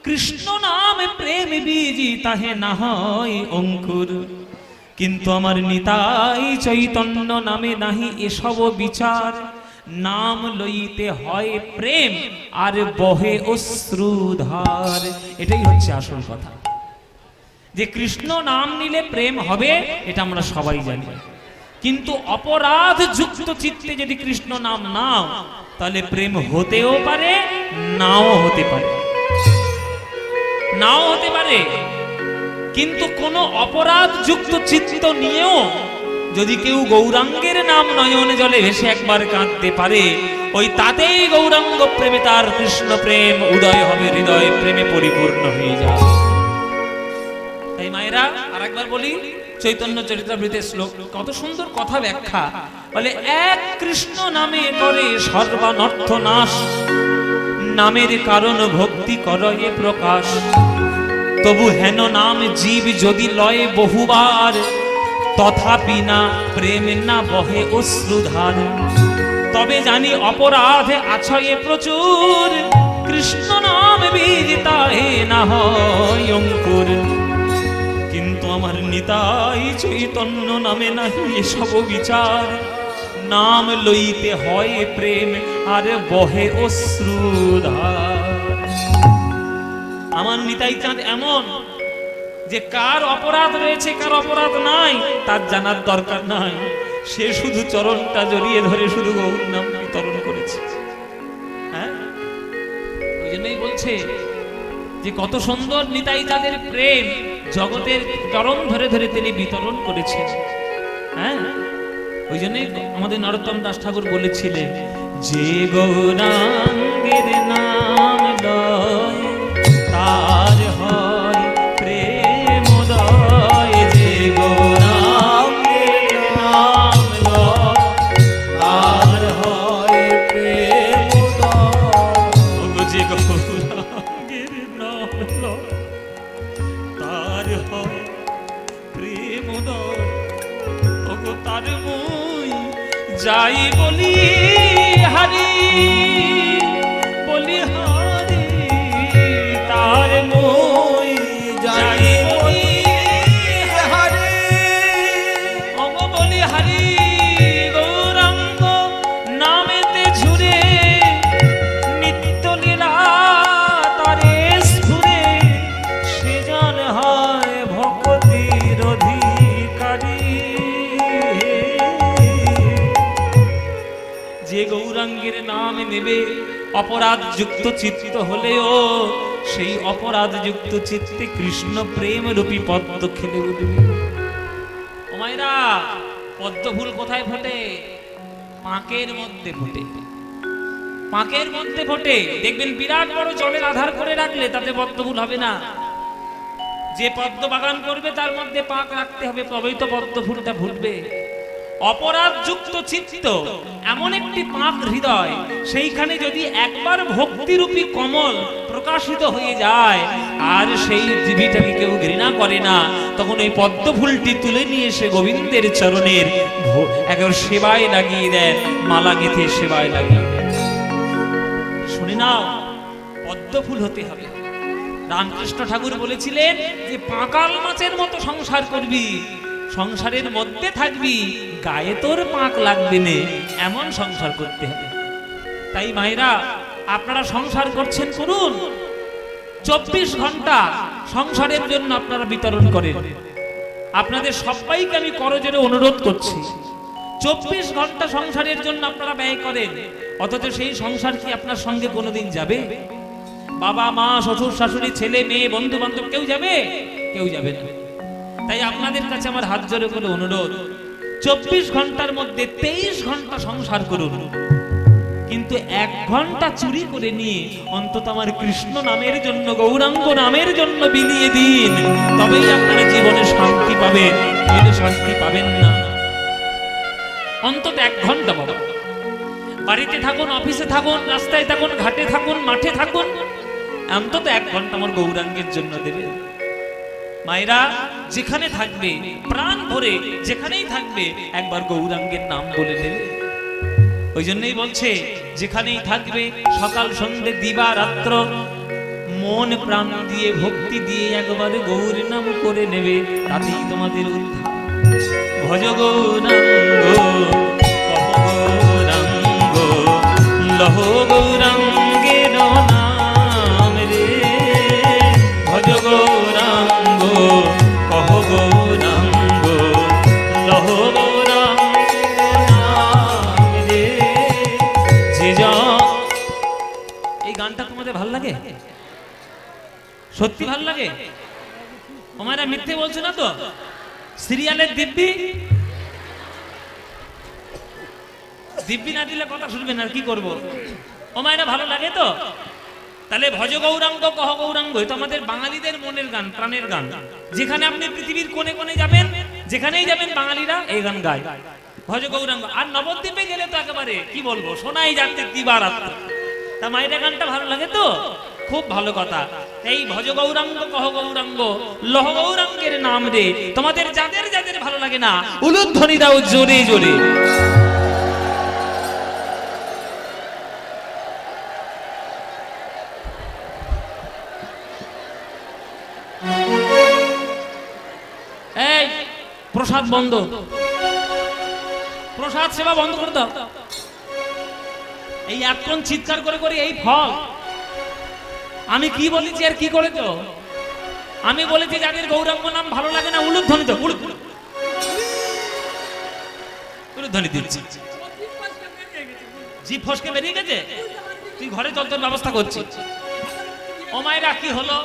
কৃষ্ণ নামে প্রেম বীজি তাহে না হয় অঙ্কুর। কিন্তু আমার নিতাই চৈতন্য নামে নাহি এসব বিচার, নাম লইতে হয় প্রেম আর বহে অশ্রুধার। এটাই হচ্ছে আসল কথা, যে কৃষ্ণ নাম নিলে প্রেম হবে এটা আমরা সবাই জানি। কিন্তু অপরাধ যুক্ত চিত্তে যদি কৃষ্ণ নাম নাও, তাহলে প্রেম হতেও পারে নাও হতে পারে, নাও হতে পারে। কিন্তু কোন অপরাধ যুক্ত চিত্ত নিয়েও যদি কেউ গৌরাঙ্গের নাম নয়নে জলে ভেসে একবার কাঁদতে পারে, ওই তাতেই গৌরাঙ্গ প্রেমে তার কৃষ্ণ প্রেম উদয় হবে, হৃদয় প্রেমে পরিপূর্ণ হয়ে যায়। তাই মায়েরা আরেকবার বলি, চৈতন্য চরিতামৃতের শ্লোক, কত সুন্দর কথা ব্যাখ্যা। বলে এক কৃষ্ণ নামে করে সর্বানর্থ নাশ, নামের কারণ ভক্তি করয়ে প্রকাশ। তবু হেন নাম জীব যদি লয়ে বহুবার, তথাপি না প্রেম না বহে অশ্রুধার। তবে জানি অপরাধে আছয়ে প্রচুর, কৃষ্ণ নাম বীজ তাহে না হয় অঙ্কুর। কিন্তু আমার নিতাই চৈতন্য নামে নাহি এসব বিচার, নাম লইতে হয় প্রেম আর বহে অশ্রুধার। আমার নিতাই চাঁদ এমন যে কার অপরাধ রয়েছে কার অপরাধ নাই তার জানার দরকার নাই, সে শুধু চরণটা জড়িয়ে ধরে শুধু গৌর নাম বিতরণ করেছে। হ্যাঁ, ওই জন্যই বলছে যে কত সুন্দর নিতাই চাঁদের প্রেম, জগতের চরণ ধরে ধরে তিনি বিতরণ করেছেন। হ্যাঁ, ওই জন্যই আমাদের নরোত্তম দাস ঠাকুর বলেছিলেন, যে গৌরাঙ্গের নাম লয় তার হয় প্রেমোদয়। যে গৌরাঙ্গের নাম লয় তার হয় প্রেমোদয়। যে গৌরাঙ্গের নাম লয় তার হয় প্রেমোদয়। ওগো তার মই যাই বলি হরি, বলি হরি, তার মই যাই বলি হরি। ওগো বলি হরি, গৌরাঙ্গ নামেতে ঝুরে নিত্য লীলা তারে স্ফুরে, সে জন হয় ভক্তির অধিকারী। যে গৌরাঙ্গের নাম নেবে অপরাধ যুক্ত চিত্ত হলেও সেই অপরাধ যুক্ত চিত্তে কৃষ্ণ প্রেম রূপী পদ্ম খেলে উঠবে। ও মায়েরা, পদ্ম ফুল কোথায় ফোটে? পাঁকের মধ্যে ফোটে, পাঁকের মধ্যে ফোটে। দেখবেন বিরাট বড় জলের আধার করে রাখলে তাতে পদ্ম ফুল হবে না। যে পদ্ম বাগান করবে তার মধ্যে পাঁক রাখতে হবে, তবেই তো পদ্ম ফুলটা ফুটবে। অপরাধ যুক্ত চিত্ত এমন একটি পাক হৃদয়, সেইখানে যদি একবার ভক্তিরূপী কমল প্রকাশিত হয়ে যায় আর সেই জীবিটাকে কেউ ঘৃণা করে না, তখন ওই পদ্ম ফুলটি তুলে নিয়ে এসে গোবিন্দের চরণের একবার সেবায় লাগিয়ে দেন, মালা গেঁথে সেবায় লাগিয়ে দেন। শুনে নাও, পদ্ম ফুল হতে হবে। রামকৃষ্ণ ঠাকুর বলেছিলেন যে পাঁকাল মাছের মতো সংসার করবি, সংসারের মধ্যে থাকবি, গায়ে তোর পাঁক লাগবে না, এমন সংসার করতে হবে। তাই মায়েরা, আপনারা সংসার করছেন, করুন। 24 ঘন্টা সংসারের জন্য আপনারা বিতরণ করেন। আপনাদের সবাইকে আমি করজোরে অনুরোধ করছি, 24 ঘন্টা সংসারের জন্য আপনারা ব্যয় করেন, অথচ সেই সংসার কি আপনার সঙ্গে কোনোদিন যাবে? বাবা মা শ্বশুর শাশুড়ি ছেলে মেয়ে বন্ধু বান্ধব কেউ যাবে? কেউ যাবে না। তাই আপনাদের কাছে আমার হাত জোড়ে করে অনুরোধ, 24 ঘন্টার মধ্যে 23 ঘন্টা সংসার করুন, কিন্তু 1 ঘন্টা চুরি করে নিয়ে অন্তত আমার কৃষ্ণ নামের জন্য, গৌরাঙ্গ নামের জন্য বিলিয়ে দিন, তবেই আপনারা জীবনে শান্তি পাবেন, নইলে শান্তি পাবেন না। অন্তত 1 ঘন্টা বাবা, বাড়িতে থাকুন, অফিসে থাকুন, রাস্তায় থাকুন, ঘাটে থাকুন, মাঠে থাকুন, অন্তত 1 ঘন্টা আমার গৌরাঙ্গের জন্য দেবে। মায়েরা যেখানে থাকবে প্রাণ ভরে, যেখানেই থাকবে একবার গৌরাঙ্গের নাম বলে দেবে। ওই জন্যই বলছে যেখানেই থাকবে সকাল সন্ধ্যে দিবা রাত্র মন প্রাণ দিয়ে ভক্তি দিয়ে একবারে গৌর নাম করে নেবে, তাতেই তোমাদের উদ্ধার। ভজ গৌরাঙ্গ কহ গৌরাঙ্গ লহ গৌরাঙ্গের নাম রে, ভজ গৌরাঙ্গ কহ গৌরাঙ্গ লহ গৌরাঙ্গের নাম রে। এই গানটা তোমাদের ভাল লাগে? সত্যি ভাল লাগে? তোমরা মিথ্যে বলছো না তো? সিরিয়ালের দিব্যি দিব্যি না দিলে কথা শুনবেন আর কি করব? ও মায়েরা ভালো লাগে তো? তাহলে ভজ গৌরাঙ্গ কহ গৌরাঙ্গ, এটা আমাদের বাঙালিদের মনের গান, প্রাণের গান। যেখানে আপনি পৃথিবীর কোণে কোণে যাবেন, যেখানেই যাবেন বাঙালিরা এই গান গায়, ভজ গৌরাঙ্গ। আর নবদ্বীপে গেলে তো একেবারে কি বলবো, শোনাই যাচ্ছে দিবারাত্র। তা মায়েরা গানটা ভালো লাগে তো? খুব ভালো কথা। এই ভজ গৌরাঙ্গ কহ গৌরাঙ্গ লহ গৌরাঙ্গের নাম রে, তোমাদের যাদের যাদের ভালো লাগে না উলুধ্বনি দাও জোরে জোরে। এই প্রসাদ বন্ধ, প্রসাদ সেবা বন্ধ করে দাও। এই এখন চিৎকার করে করে এই ফল। আমি কি বলেছি আর কি করেছো? আমি বলেছি যাদের গৌরাঙ্গ নাম ভালো লাগে না উলুধ্বনি দাও, উলুধ্বনি দিচ্ছি। জিভ ফসকে বেরিয়ে গেছে, তুই ঘরে চল, তোর ব্যবস্থা করছি। ও মায়েরা কি হলো?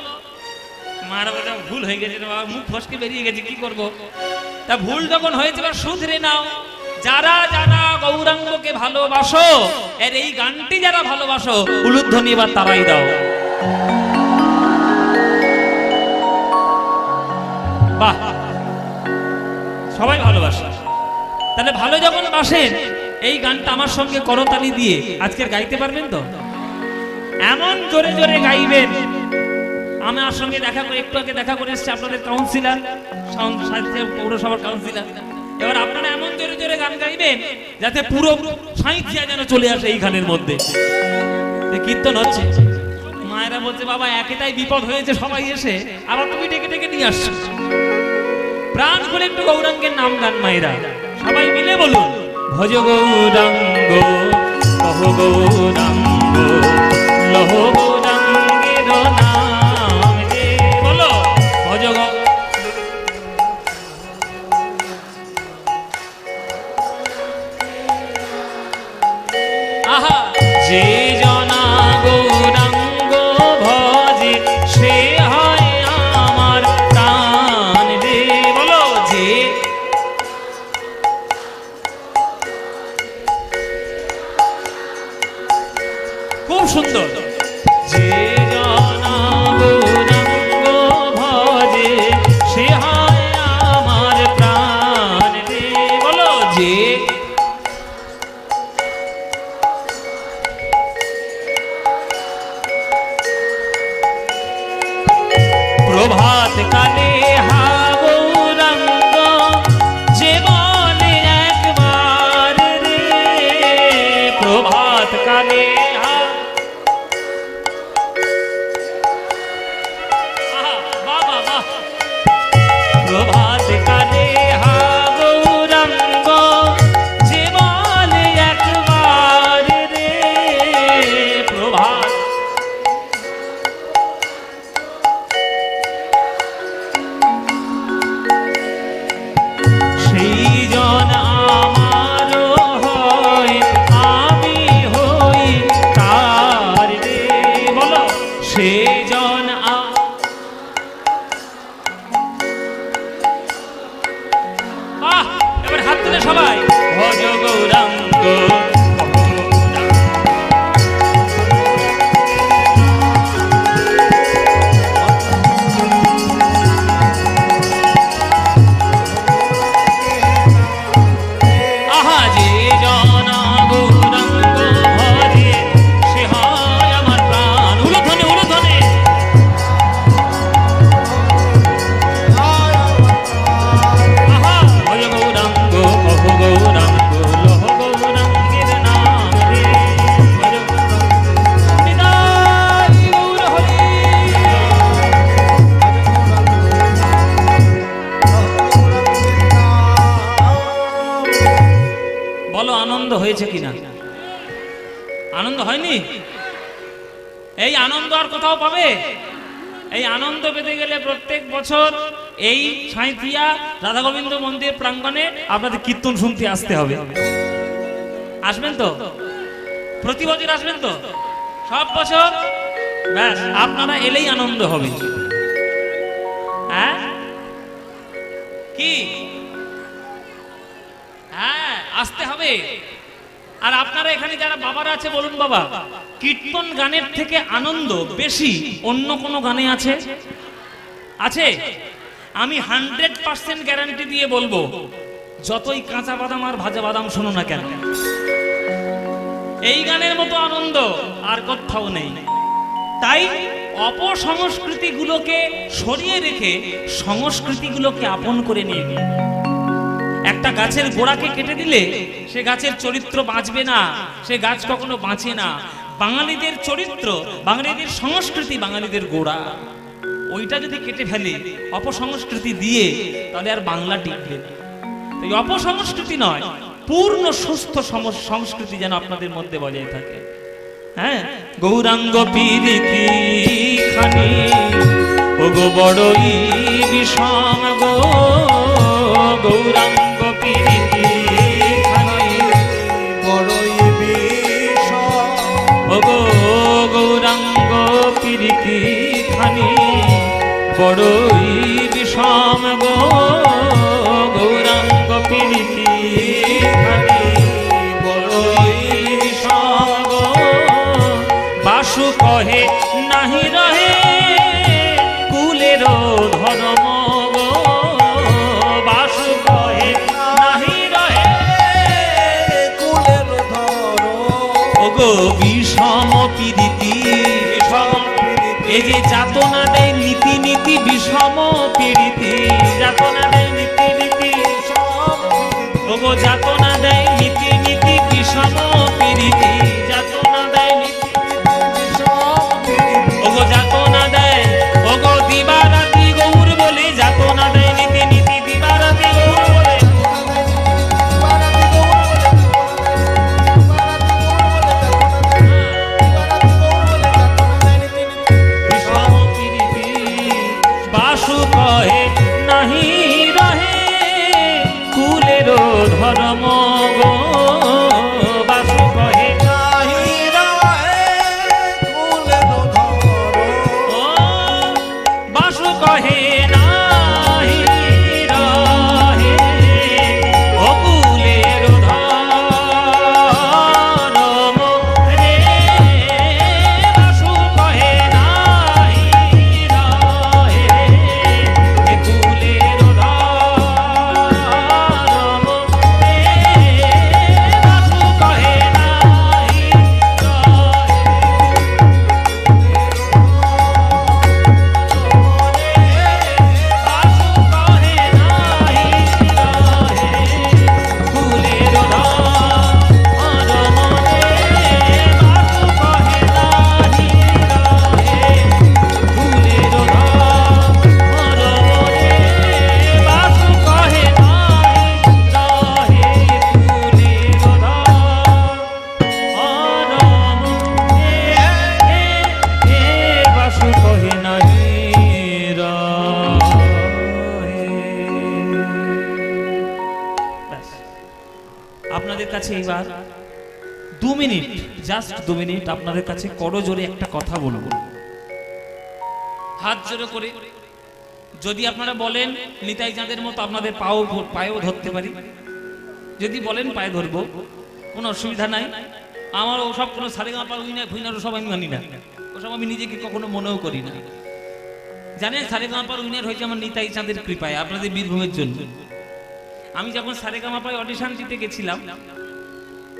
মারা বাবা ভুল হয়ে গেছে, মুখ ফসকে বেরিয়ে গেছে, কি করব? তা ভুল যখন হয়েছে শুধরে নাও। যারা যারা গৌরাঙ্গকে ভালোবাসো, এর এই গানটি যারা ভালোবাসো উলুধ্বনি এবার তারাই দাও। বাহ, সবাই ভালোবাসে। তাহলে ভালো যখন বাসেন এই গানটা আমার সঙ্গে করতালি দিয়ে আজকের গাইতে পারবেন তো? এমন জোরে জোরে গাইবেন। আমার সঙ্গে দেখা করে, একটু আগে দেখা করে এসছে আপনাদের কাউন্সিলর, পৌরসভার কাউন্সিলর। এবার আপনারা এমন জোরে জোরে গান গাইবেন যাতে পুরো সাঁইথিয়া যেন চলে আসে এই গানের মধ্যে। কীর্তন হচ্ছে, মায়েরা বলছে বাবা একেটাই বিপদ হয়েছে, সবাই এসে আবার তুমি ডেকে ডেকে নিয়ে আসছো। প্রাণ করে একটু গৌরাঙ্গের নাম গান মায়েরা, সবাই মিলে বলুন ভজ গৌরাঙ্গ কহ গৌরাঙ্গ লহ গৌরাঙ্গের নাম রে। বলো ভজ আহা। যে জনা গৌরাঙ্গ ভজে সে হয় আমার প্রাণ রে। বলো যে খুব সুন্দর। যে জনা গৌরাঙ্গ ভজে সে হয় আমার প্রাণ রে। বলো যে প্রভাত কালে হা গৌরাঙ্গ যে বলে একবার রে। প্রভাত কালে হা, বাবা বাহ। প্রভাত কালে হা গৌরাঙ্গ যে বলে একবার রে। প্রভাত সেই জন আমার হয়েছে কিনা? আনন্দ হয়নি? এই আনন্দ আর কোথাও পাবে? এই আনন্দ পেতে গেলে প্রত্যেক বছর এই সাঁইথিয়া রাধা গোবিন্দ মন্দির প্রাঙ্গণে আপনাদের কীর্তন শুনতে আসতে হবে। আসবেন তো? প্রতি বছর আসবেন তো? সব বছর? ব্যাস, আপনারা এলেই আনন্দ হবে। হ্যাঁ কি? হ্যাঁ, আসতে হবে। আর আপনারা এখানে যারা বাবারা আছে বলুন বাবা, কীর্তন গানের থেকে আনন্দ বেশি অন্য কোনো গানে আছে? আছে? আমি 100% গ্যারান্টি দিয়ে বলবো, যতই কাঁচা বাদাম আর ভাজা বাদাম শোনো না কেন, এই গানের মতো আনন্দ আর কোথাও নেই। তাই অপসংস্কৃতিগুলোকে সরিয়ে রেখে সংস্কৃতিগুলোকে আপন করে নিয়ে, একটা গাছের গোড়াকে কেটে দিলে সে গাছের চরিত্র বাঁচবে না, সে গাছ কখনো বাঁচে না। বাঙালিদের চরিত্র, বাঙালিদের সংস্কৃতি, বাঙালিদের গোড়া, ওইটা যদি কেটে ফেলে অপসংস্কৃতি দিয়ে, তাহলে আর বাংলা টিকবে না। এই অপসংস্কৃতি নয়, পূর্ণ সুস্থ সংস্কৃতি যেন আপনাদের মধ্যে বজায় থাকে। হ্যাঁ, গৌরাঙ্গ পীরিতি খানি ও গো বড়ই বিষম গো, গৌরাঙ্গ পীরিতি খানি বড়ই বিষম ও গো, গৌরাঙ্গ পীরিতি খানি বড়ই বিষম গো, গৌরাঙ্গ পীরিতি খানি বড়ই বিষম গো। বাসু কহে নাহি রহে কুলের ধর্ম গো, বাসু কহে নাহি রহে কুলের ধর্ম ও গো, বিষম পীরিতি বিষম, এই যে যাতনা দেয় নীতি নীতি বিষম পীরিতি, যাতনা দেয় নীতি নীতি ও গো, যাতনা দেয় নীতি নীতি বিষম পীরিতি, যাতনা দেয় নীতি ও গো, যাতনা দেয় ও গো, দিবারাতি গৌর বলে যাতনা দেয় নীতি নীতি, দিবারাতি গৌর বলে বিষম পীরিতি। বাসু কহে নাহি রহে কুলের ধর্ম গো, বাসু কহে নাহি রহে কুলের ধর্ম ও, বাসু কহে নাহি রহে ও কুলের ধর্ম রে, বাসু কহে নাহি রহে কুলের ধর্ম রে, বাসু কহে নাহি আপনাদের কাছে এইবার 2 মিনিট, জাস্ট 2 মিনিট আপনাদের কাছে করজোরে একটা কথা বলবো, হাত জোড়ো করে। যদি আপনারা বলেন নিতাই চাঁদের মতো আপনাদের পায়েও ধরতে পারি, যদি বলেন পায়ে ধরবো, কোনো অসুবিধা নাই। আমার ওসব কোনো সারেগামাপা উইনার ওসব আমি মানি না, ওসব আমি নিজেকে কখনো মনেও করি না। জানেন সারেগামাপার উইনার হয়েছে আমার নিতাই চাঁদের কৃপায়, আপনাদের বীরভূমের জন্য। আমি যখন সারেগামাপায় অডিশন দিতে গেছিলাম,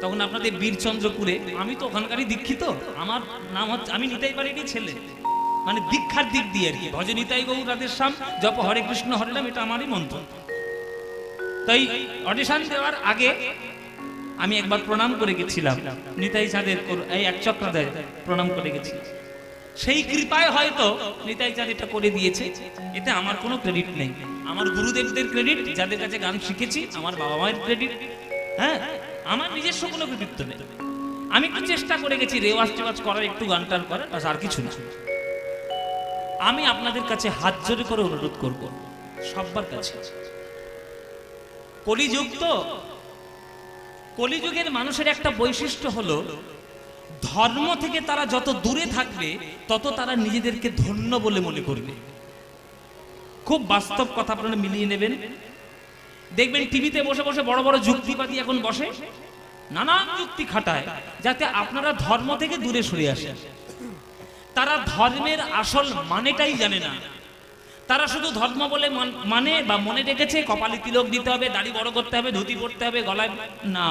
তখন আপনাদের বীরচন্দ্রপুরে, আমি তো ওখানকারই দীক্ষিত, আমার নাম হচ্ছে, আমি নিতাই বাড়িরই ছেলে, মানে দীক্ষার দিক দিয়ে আর কি। ভজ নিতাই গৌর রাধের শ্যাম, জপ হরে কৃষ্ণ হরে রাম, এটা আমারই মন্ত্র। তাই অডিশন দেওয়ার আগে আমি একবার প্রণাম করে গেছিলাম নিতাই চাঁদের, এই 1 চক্রাদায় প্রণাম করে গেছি। সেই কৃপায় হয়তো নিতাই চাঁদ এটা করে দিয়েছে, এতে আমার কোনো ক্রেডিট নেই। আমার গুরুদেবদের ক্রেডিট, যাদের কাছে গান শিখেছি, আমার বাবা মায়ের ক্রেডিট। হ্যাঁ, আমার নিজস্ব কোনো কৃতিত্ব নেই। আমি একটু চেষ্টা করে গেছি রেওয়াজ টেওয়াজ করার, একটু গান টান করার, আর কিছু না। আমি আপনাদের কাছে হাত জোরে করে অনুরোধ করব সবার কাছে, কলিযুগ তো, কলিযুগের মানুষের একটা বৈশিষ্ট্য হলো ধর্ম থেকে তারা যত দূরে থাকবে তত তারা নিজেদেরকে ধন্য বলে মনে করবে। খুব বাস্তব কথা আপনারা মিলিয়ে নেবেন। দেখবেন টিভিতে বসে বসে বড় বড় যুক্তিবাদী এখন বসে, নানান যুক্তি খাটায় যাতে আপনারা ধর্ম থেকে দূরে সরে আসেন। তারা ধর্মের আসল মানেটাই জানে না। তারা শুধু ধর্ম বলে মানে বা মনে রেখেছে কপালে তিলক দিতে হবে, দাড়ি বড় করতে হবে, ধুতি পড়তে হবে, গলায় না,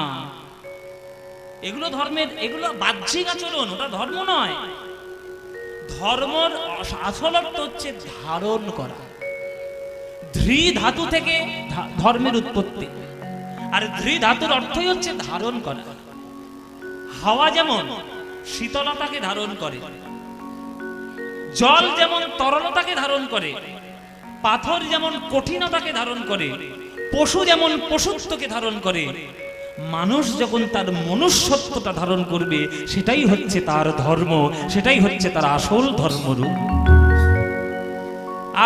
এগুলো ধর্মের, এগুলো বাহ্যিক আচরণ, ওটা ধর্ম নয়। ধর্মের আসল অর্থ হচ্ছে ধারণ করা। ধৃ ধাতু থেকে ধর্মের উৎপত্তি, আর ধৃ ধাতুর অর্থই হচ্ছে ধারণ করা। হাওয়া যেমন শীতলতাকে ধারণ করে, জল যেমন তরলতাকে ধারণ করে, পাথর যেমন কঠিনতাকে ধারণ করে, পশু যেমন পশুত্বকে ধারণ করে, মানুষ যখন তার মনুষ্যত্বটা ধারণ করবে সেটাই হচ্ছে তার ধর্ম, সেটাই হচ্ছে তার আসল ধর্মরূপ।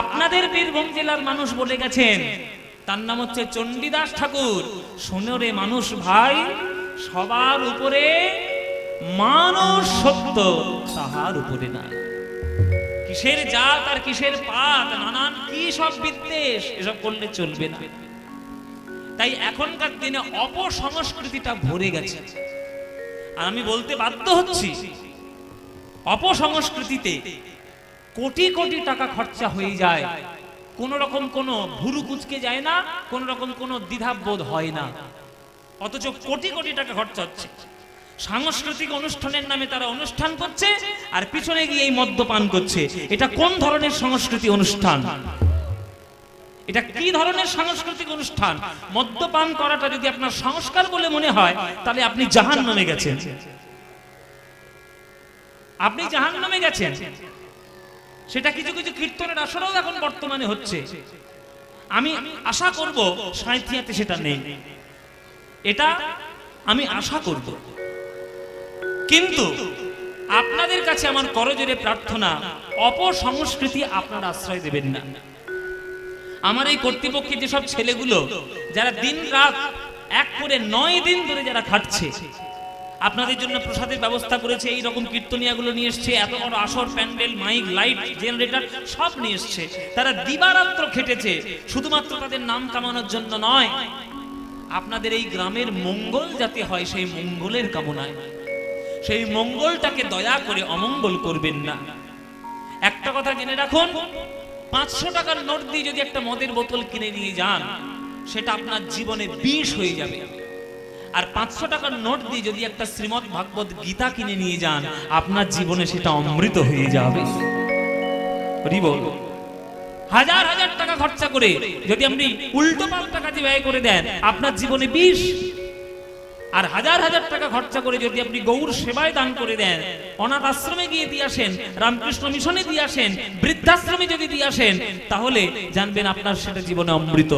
আপনাদের বীরভূম জেলার মানুষ বলে গেছেন, তার নাম হচ্ছে চণ্ডীদাস ঠাকুর, শোনো রে মানুষ ভাই, সবার উপরে মানুষ সত্য, তাহার উপরে না। কিসের জাত আর কিসের পাত, নানান কি সব বিদ্বেষ, এসব করলে চলবে না। তাই এখনকার দিনে অপসংস্কৃতিটা ভরে গেছে। আর আমি বলতে বাধ্য হচ্ছি, অপসংস্কৃতিতে কোটি কোটি টাকা খরচা হয়ে যায়, কোন রকম কোনো ভুরু কুচকে যায় না, কোন রকম কোনো দ্বিধাবোধ হয় না, অথচ কোটি কোটি টাকা খরচা হচ্ছে। সাংস্কৃতিক অনুষ্ঠানের নামে তারা অনুষ্ঠান করছে আর পিছনে গিয়ে এই মদ্যপান করছে। এটা কোন ধরনের সংস্কৃতি অনুষ্ঠান? এটা কি ধরনের সাংস্কৃতিক অনুষ্ঠান? মদ্যপান করাটা যদি আপনার সংস্কার বলে মনে হয় তাহলে আপনি জাহান্নামে গেছেন, আপনি জাহান্নামে গেছেন। সেটা কিছু কিছু কীর্তনের আসরেও এখন বর্তমানে হচ্ছে। আমি আশা করব সাঁইথিয়াতে সেটা নেই, এটা আমি আশা করব। কিন্তু আপনাদের কাছে আমার করজোরে প্রার্থনা, অপসংস্কৃতি আপনারা আশ্রয় দেবেন না। আমার এই কর্তৃপক্ষের যেসব ছেলেগুলো যারা দিন রাত এক করে 9 দিন ধরে যারা খাটছে, আপনাদের জন্য প্রসাদের ব্যবস্থা করেছে, এই রকম কীর্তনিয়াগুলো নিয়ে এসছে, এত বড় আসর, প্যান্ডেল, মাইক, লাইট, জেনারেটর সব নিয়ে এসছে। তারা দিবারাত্র খেটেছে, শুধুমাত্র তাদের নাম কামানোর জন্য নয়, আপনাদের এই গ্রামের মঙ্গল যাতে হয় সেই মঙ্গলের কামনায়। সেই মঙ্গলটাকে দয়া করে অমঙ্গল করবেন না। একটা কথা জেনে রাখুন, 500 টাকার নোট দিয়ে যদি একটা মদের বোতল কিনে নিয়ে যান, সেটা আপনার জীবনে বিষ হয়ে যাবে। আর 500 টাকার নোট দিয়ে যদি একটা শ্রীমদ্ ভাগবত গীতা কিনে নিয়ে যান, আপনার জীবনে সেটা অমৃত হয়ে যাবে। বল, হাজার হাজার টাকা খরচা করে যদি আপনি উল্টো পাল্টা কাজে ব্যয় করে দেন, আপনার জীবনে বিষ। আর হাজার হাজার টাকা খরচা করে যদি আপনি গৌর সেবায় দান করে দেন, অনাথ আশ্রমে গিয়ে দিয়ে আসেন, রামকৃষ্ণ মিশনে দিয়ে আসেন, বৃদ্ধাশ্রমে যদি দিয়ে আসেন, তাহলে জানবেন আপনার সেটা জীবনে অমৃত।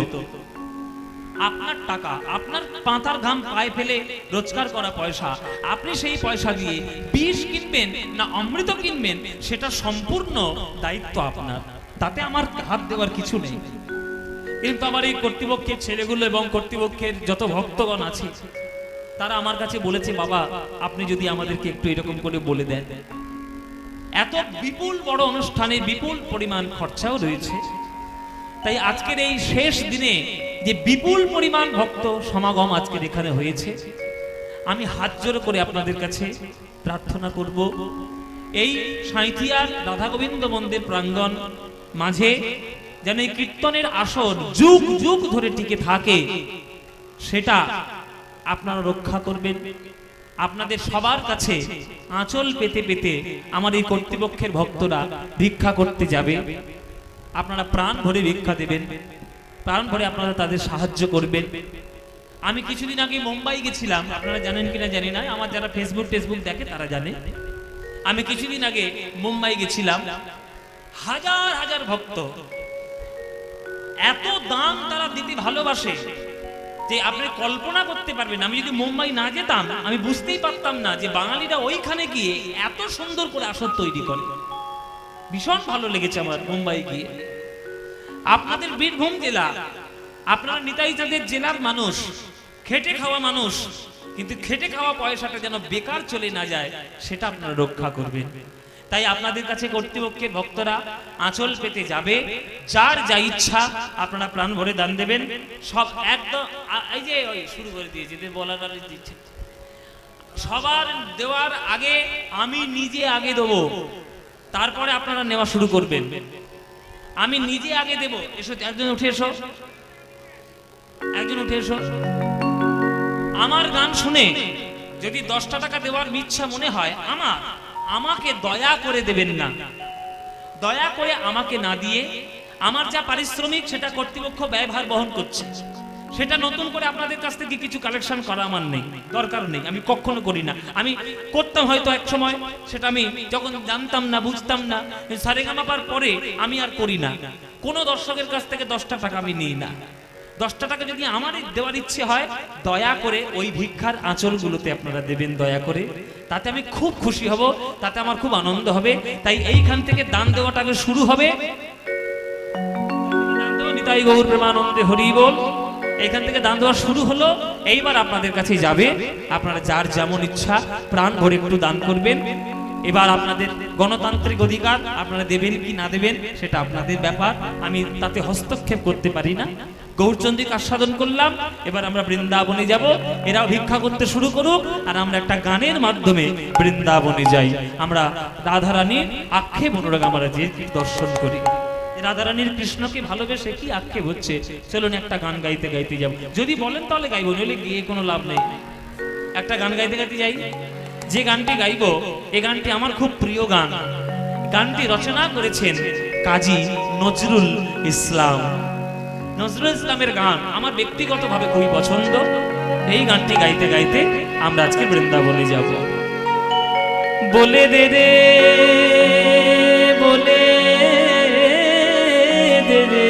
আপনার টাকা, আপনার পাতার ঘাম পায়ে ফেলে রোজগার করা পয়সা, আপনি সেই পয়সা দিয়ে বিষ কিনবেন না অমৃত কিনবেন, সেটা সম্পূর্ণ দায়িত্ব আপনার। তাতে আমার হাত দেওয়ার কিছু নেই। কিন্তু আমার এই কর্তৃপক্ষের ছেলেগুলো এবং কর্তৃপক্ষের যত ভক্তগণ আছে, তারা আমার কাছে বলেছে, বাবা আপনি যদি আমাদেরকে একটু এরকম করে বলে দেন। এত বিপুল বড় অনুষ্ঠানে বিপুল পরিমাণ খরচাও রয়েছে। তাই আজকের এই শেষ দিনে যে বিপুল পরিমাণ ভক্ত সমাগম আজকের এখানে হয়েছে, আমি হাত জোড় করে আপনাদের কাছে প্রার্থনা করব, এই সাঁইথিয়ার রাধা গোবিন্দ মন্দির প্রাঙ্গণ মাঝে যেন এই কীর্তনের আসর যুগ যুগ ধরে টিকে থাকে, সেটা আপনারা রক্ষা করবেন। আপনাদের সবার কাছে আঁচল পেতে পেতে আমার এই কর্তৃপক্ষের ভক্তরা ভিক্ষা করতে যাবে, আপনারা প্রাণ ভরে ভিক্ষা দেবেন, প্রাণ ভরে আপনারা তাদের সাহায্য করবেন। আমি কিছুদিন আগে মুম্বাই গেছিলাম, আপনারা জানেন কিনা জানি না, আমার যারা ফেসবুক দেখে তারা জানে। আমি কিছুদিন আগে মুম্বাই গেছিলাম, হাজার হাজার ভক্ত, এত দান তারা দিতে ভালোবাসে যে আপনি কল্পনা করতে পারবেন। আমি যদি মুম্বাই না যেতাম আমি বুঝতেই পারতাম না যে বাঙালিরা ওইখানে গিয়ে এত সুন্দর করে আসর তৈরি করে। ভীষণ ভালো লেগেছে আমার মুম্বাই গিয়ে। আপনাদের বীরভূম জেলা, আপনারা নিতাই চাঁদের জেলার মানুষ, খেটে খাওয়া মানুষ, কিন্তু খেটে খাওয়া পয়সাটা যেন বেকার চলে না যায় সেটা আপনারা রক্ষা করবেন। তাই আপনাদের কাছে কর্তৃপক্ষের ভক্তরা আঁচল পেতে যাবে, যার যা ইচ্ছা আপনারা প্রাণ ভরে দান দেবেন। সব একদম এই যে ওই শুরু করে দিয়েছে যে বলার দিচ্ছে, সবার দেওয়ার আগে আমি নিজে আগে দেবো, তারপরে আপনারা নেওয়া শুরু করবেন। আমি নিজে আগে দেব। এসো একজন উঠে এসো, একজন উঠে এসো। আমার গান শুনে যদি 10টা টাকা দেওয়ার ইচ্ছা মনে হয়, আমাকে দয়া করে দেবেন না। দয়া করে আমাকে না দিয়ে আমার যা পারিশ্রমিক সেটা কর্তৃপক্ষ ব্যয়ভার বহন করছে, সেটা নতুন করে আপনাদের কাছ থেকে কিছু কালেকশন করা আমার নেই, দরকার নেই। আমি কখনো করি না। আমি করতাম হয়তো এক সময়, সেটা আমি যখন জানতাম না, বুঝতাম না, সারেগামাপার পরে আমি আর করি না। কোনো দর্শকের কাছ থেকে 10টা টাকা আমি নিই না। 10টা টাকা যদি আমার দেওয়ার ইচ্ছে হয়, দয়া করে ওই ভিক্ষার আঁচলগুলোতে আপনারা দেবেন দয়া করে। তাতে আমি খুব খুশি হব, তাতে আমার খুব আনন্দ হবে। তাই এইখান থেকে দান দেওয়াটা শুরু হবে। নিতাই গৌর প্রেমানন্দে হরি বল। এখান থেকে দান দেওয়া শুরু হলো। এইবার আপনাদের কাছে যাবে, আপনারা যার যেমন ইচ্ছা প্রাণ ভরে একটু দান করবেন। এবার আপনাদের গণতান্ত্রিক অধিকার, আপনারা দেবেন কি না দেবেন সেটা আপনাদের ব্যাপার, আমি তাতে হস্তক্ষেপ করতে পারি না। গৌরচন্দ্রিক আস্বাদন করলাম, এবার আমরা বৃন্দাবনে যাব। এরাও ভিক্ষা করতে শুরু করুক, আর আমরা একটা গানের মাধ্যমে বৃন্দাবনে যাই। আমরা রাধারানীর আক্ষেপ অনুরাগ আমরা যে দর্শন করি। রাধারানীর কৃষ্ণকে ভালোবেসে কি আক্ষেপ হচ্ছে, চলুন একটা গান গাইতে গাইতে যাব। যদি বলেন তাহলে গাইবো, নইলে গিয়ে কোনো লাভ নেই। একটা গান গাইতে গাইতে যাই। যে গানটি গাইবো এই গানটি আমার খুব প্রিয় গান। গানটি রচনা করেছেন কাজী নজরুল ইসলাম। নজরুল ইসলামের গান আমার ব্যক্তিগতভাবে খুবই পছন্দ। এই গানটি গাইতে গাইতে আমরা আজকে বৃন্দাবনে যাব। বলে দে রে, বলে দে রে,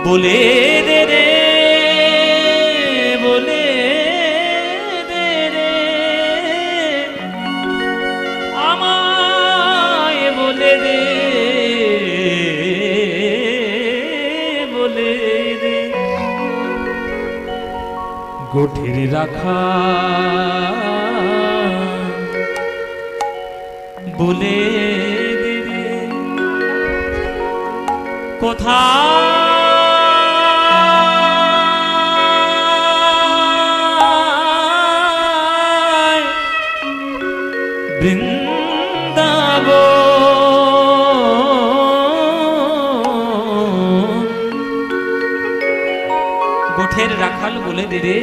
বলে দে রে, বলে দে রে, আমায় বলে দে, বলে দে। গোঠের রাখা বলে দে রে, কোথায় বৃন্দাবন। গোঠের রাখাল বলে দে রে,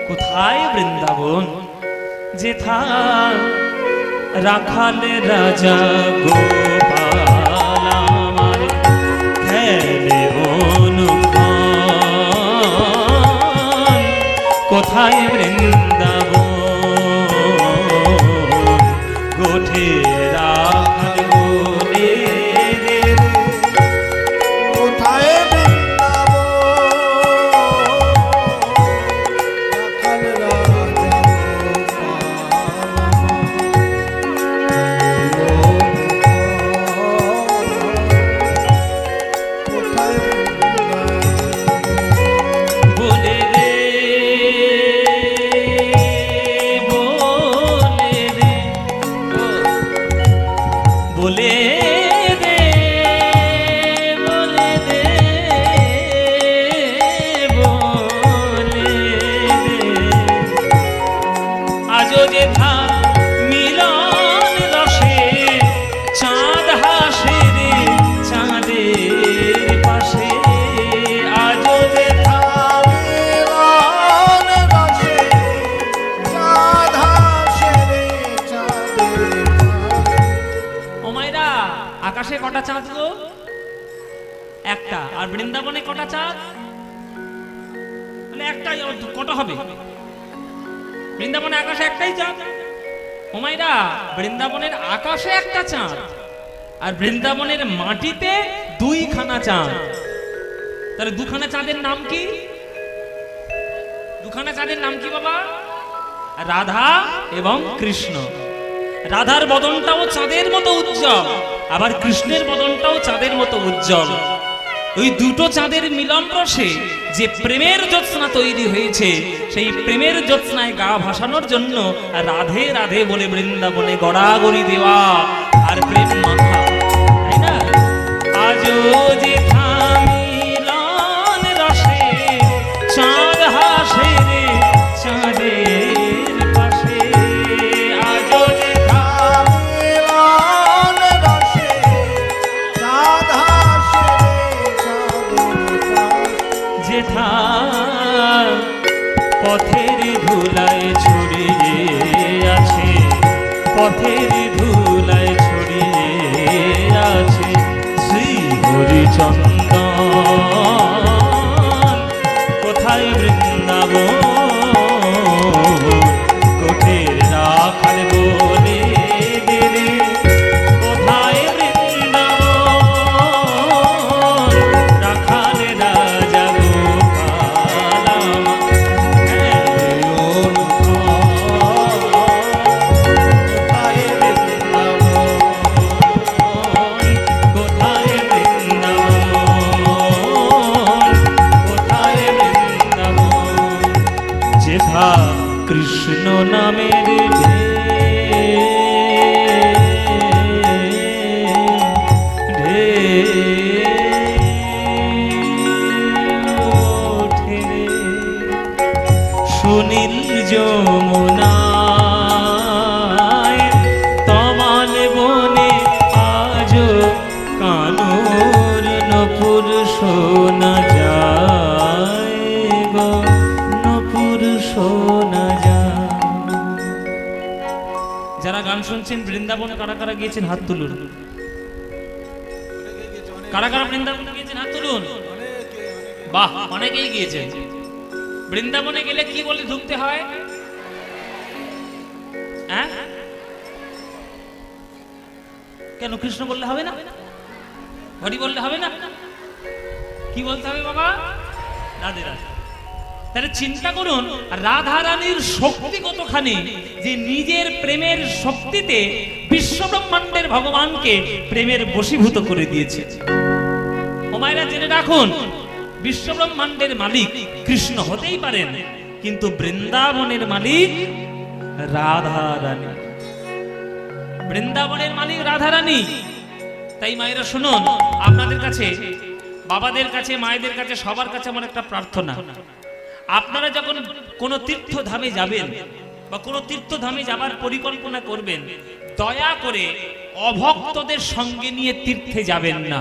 কোথায় বৃন্দাবন। যেথা রাখাল রাজা গোপাল আমার খেলে অনুক্ষণ। কোথায় বৃন্দাবন, গোঠের রাখাল বলে দে রে, কোথায় আকাশে কটা চাঁদ গো? একটা। আর বৃন্দাবনে কটা চাঁদ? মানে একটাই। কটা হবে? বৃন্দাবনে আকাশে একটাই চাঁদ। ওমাইরা, বৃন্দাবনের আকাশে একটা চাঁদ আর বৃন্দাবনের মাটিতে 2খানা চাঁদ। তাহলে দুখানা চাঁদের নাম কি? দুখানা চাঁদের নাম কি বাবা? রাধা এবং কৃষ্ণ। রাধার বদনটাও চাঁদের মতো উজ্জ্বল, আবার কৃষ্ণের বদনটাও চাঁদের মতো উজ্জ্বল। ওই দুটো চাঁদের মিলন রসে যে প্রেমের জ্যোৎস্না তৈরি হয়েছে, সেই প্রেমের জ্যোৎস্নায় গা ভাসানোর জন্য রাধে রাধে বলে বৃন্দাবনে গড়াগড়ি দেওয়া আর প্রেম মাখা, তাই না? আজও যে মিলন রসে চাঁদ হাসে রে চাঁদের পাশে, আজও যে মিলন রসে চাঁদ হাসে চাঁদের পাশে। যেথা পথের ধুলায় ছড়িয়ে আছে, পথের ধুলায় ছড়িয়ে আছে শ্রী হরিচন্দন। কোথায় বৃন্দাবন কোঠের রাখাল বলে গেলে, কোথায় বৃন্দাবন রাখাল রাজা গোপাল কোথায় বৃন্দাবন, কোথায় বৃন্দাবন, যেথা কৃষ্ণ নামের ওঠে রে সুনীল যমুনায়, তমাল বনে আজো কানুর নপুর শোনা যায় গো, নপুর শোনা যায়। যারা গান শুনছেন বৃন্দাবনে কারা কারা গিয়েছেন হাত তুলুন। কারা কারা বৃন্দাবনে গিয়েছেন হাত তুলুন। বাহ, অনেকেই গিয়েছেন। বৃন্দাবনে গেলে কি বলে ঢুকতে হয়? হ্যাঁ, কেন কৃষ্ণ বললে হবে না? হরি বললে হবে না? কি বলতে হবে বাবা? রাধে রাধে। তাহলে চিন্তা করুন রাধা রানীর শক্তি কতখানি, যে নিজের প্রেমের শক্তিতে বিশ্বব্রহ্মাণ্ডের ভগবানকে প্রেমের বশীভূত করে দিয়েছে। ও মায়েরা জেনে রাখুন, বিশ্বব্রহ্মাণ্ডের মালিক কৃষ্ণ হতেই পারেন, কিন্তু বৃন্দাবনের মালিক রাধা রানী। বৃন্দাবনের মালিক রাধা রানী। তাই মায়েরা শুনুন, আপনাদের কাছে, বাবাদের কাছে, মায়েদের কাছে, সবার কাছে আমার একটা প্রার্থনা। আপনারা যখন কোনো তীর্থধামে যাবেন বা কোনো তীর্থধামে যাবার পরিকল্পনা করবেন, দয়া করে অভক্তদের সঙ্গে নিয়ে তীর্থে যাবেন না।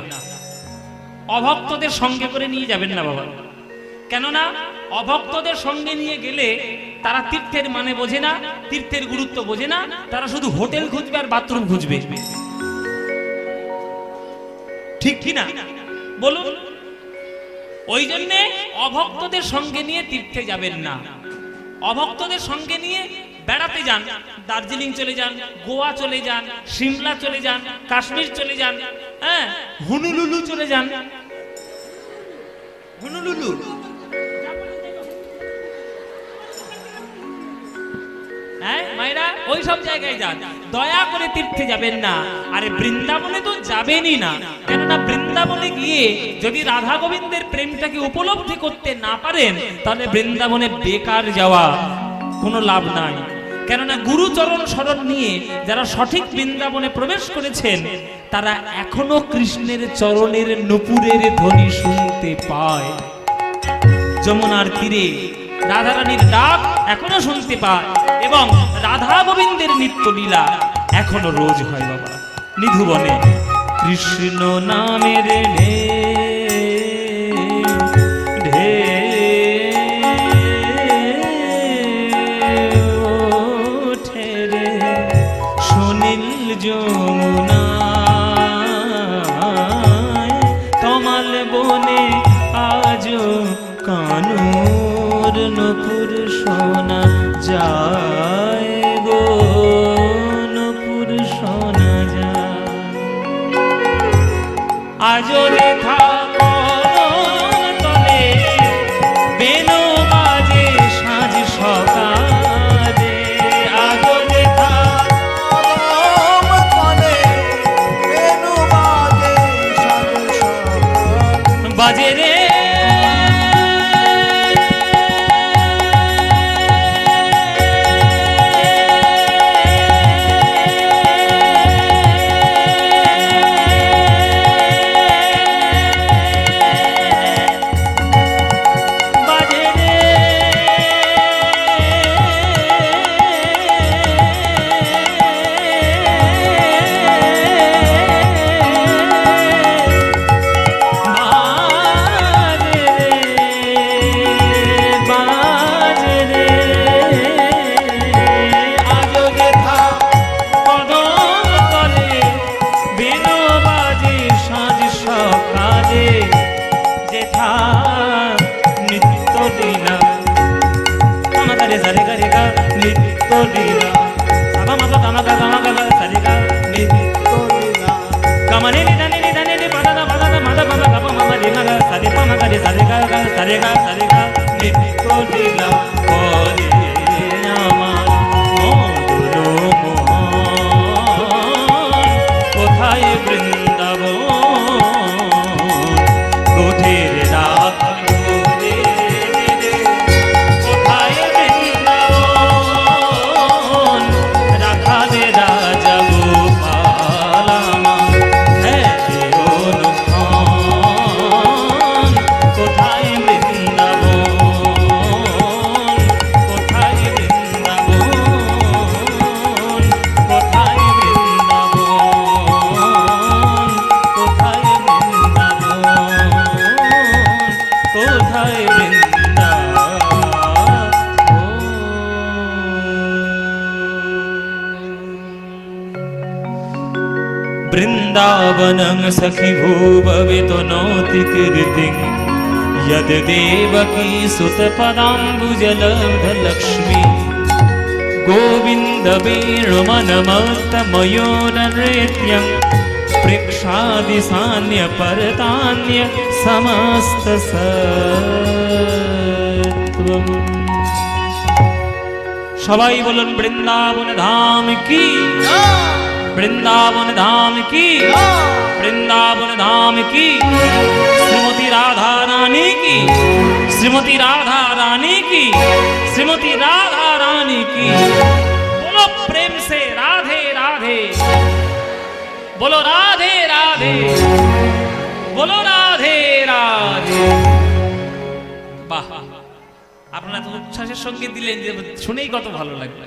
অভক্তদের সঙ্গে করে নিয়ে যাবেন না বাবা। কেননা অভক্তদের সঙ্গে নিয়ে গেলে তারা তীর্থের মানে বোঝে না, তীর্থের গুরুত্ব বোঝে না, তারা শুধু হোটেল খুঁজবে আর বাথরুম খুঁজবে। ঠিক কি না বলুন? ওই জন্যে অভক্তদের সঙ্গে নিয়ে তীর্থে যাবেন না। অভক্তদের সঙ্গে নিয়ে বেড়াতে যান, দার্জিলিং চলে যান, গোয়া চলে যান, সিমলা চলে যান, কাশ্মীর চলে যান, হ্যাঁ, হুনুলুলু চলে যান। হুনুলুলু হ্যাঁ মায়েরা, ওই সব জায়গায় যান, দয়া করে তীর্থে যাবেন না। আরে বৃন্দাবনে তো যাবেনই না, কেননা বৃন্দাবনে গিয়ে যদি রাধা গোবিন্দের প্রেমটাকে উপলব্ধি করতে না পারেন, তাহলে বৃন্দাবনে বেকার যাওয়া, কোনো লাভ নাই। কেননা গুরুচরণ শরণ নিয়ে যারা সঠিক বৃন্দাবনে প্রবেশ করেছেন, তারা এখনো কৃষ্ণের চরণের নূপুরের ধ্বনি শুনতে পায়। যমুনার তীরে রাধা রানীর ডাক এখনো শুনতে পায়, এবং রাধা গোবিন্দের নিত্য লীলা এখনো রোজ হয় বাবা। নিধুবনে কৃষ্ণ নামের ওঠে রে সুনীল যমুনায়, তমাল বনে আজো কানুর নপুর শোনা যায় গো, নপুর শোনা যায়। আজো রেখা সারেগা সারেগা নিত্য লীলা করে আমার মদন মোহন। কোথায় বৃন্দাবন দুধের রাধা দুধে দিলে, কোথায় বৃন্দাবন রাখালে রাজা গোপাল আমার। হ্যাঁ অনুক্ষণ কোথায় বৃন্দাবন, কোথায় বৃন্দাবন, কোথায় বৃন্দাবন, কোথায় বৃন্দাবন, কোথায় বৃন্দাবনং সখি ভূভবিতো নৌতি কীর্তিং यद देवकी सुत पदाम्बुजलब्धलक्ष्मी गोविन्द वेणुमनमत्तमयोननृत्यं प्रेक्षादिसान्य परतान्य समस्तसत्त्वम्। সবাই বলুন বৃন্দাবন ধাম কি, বৃন্দাবন ধাম কি, বৃন্দাবন ধাম কি। श्रीमती राधा रानी की, श्रीमती राधा रानी की, श्रीमती राधा रानी की। बोलो प्रेम से राधे राधे, बोलो राधे राधे, बोलो राधे राधे। বাহ, আপনারা তো উচ্ছ্বাসের সঙ্গে দিলেন যে শুনেই কত ভালো লাগলো।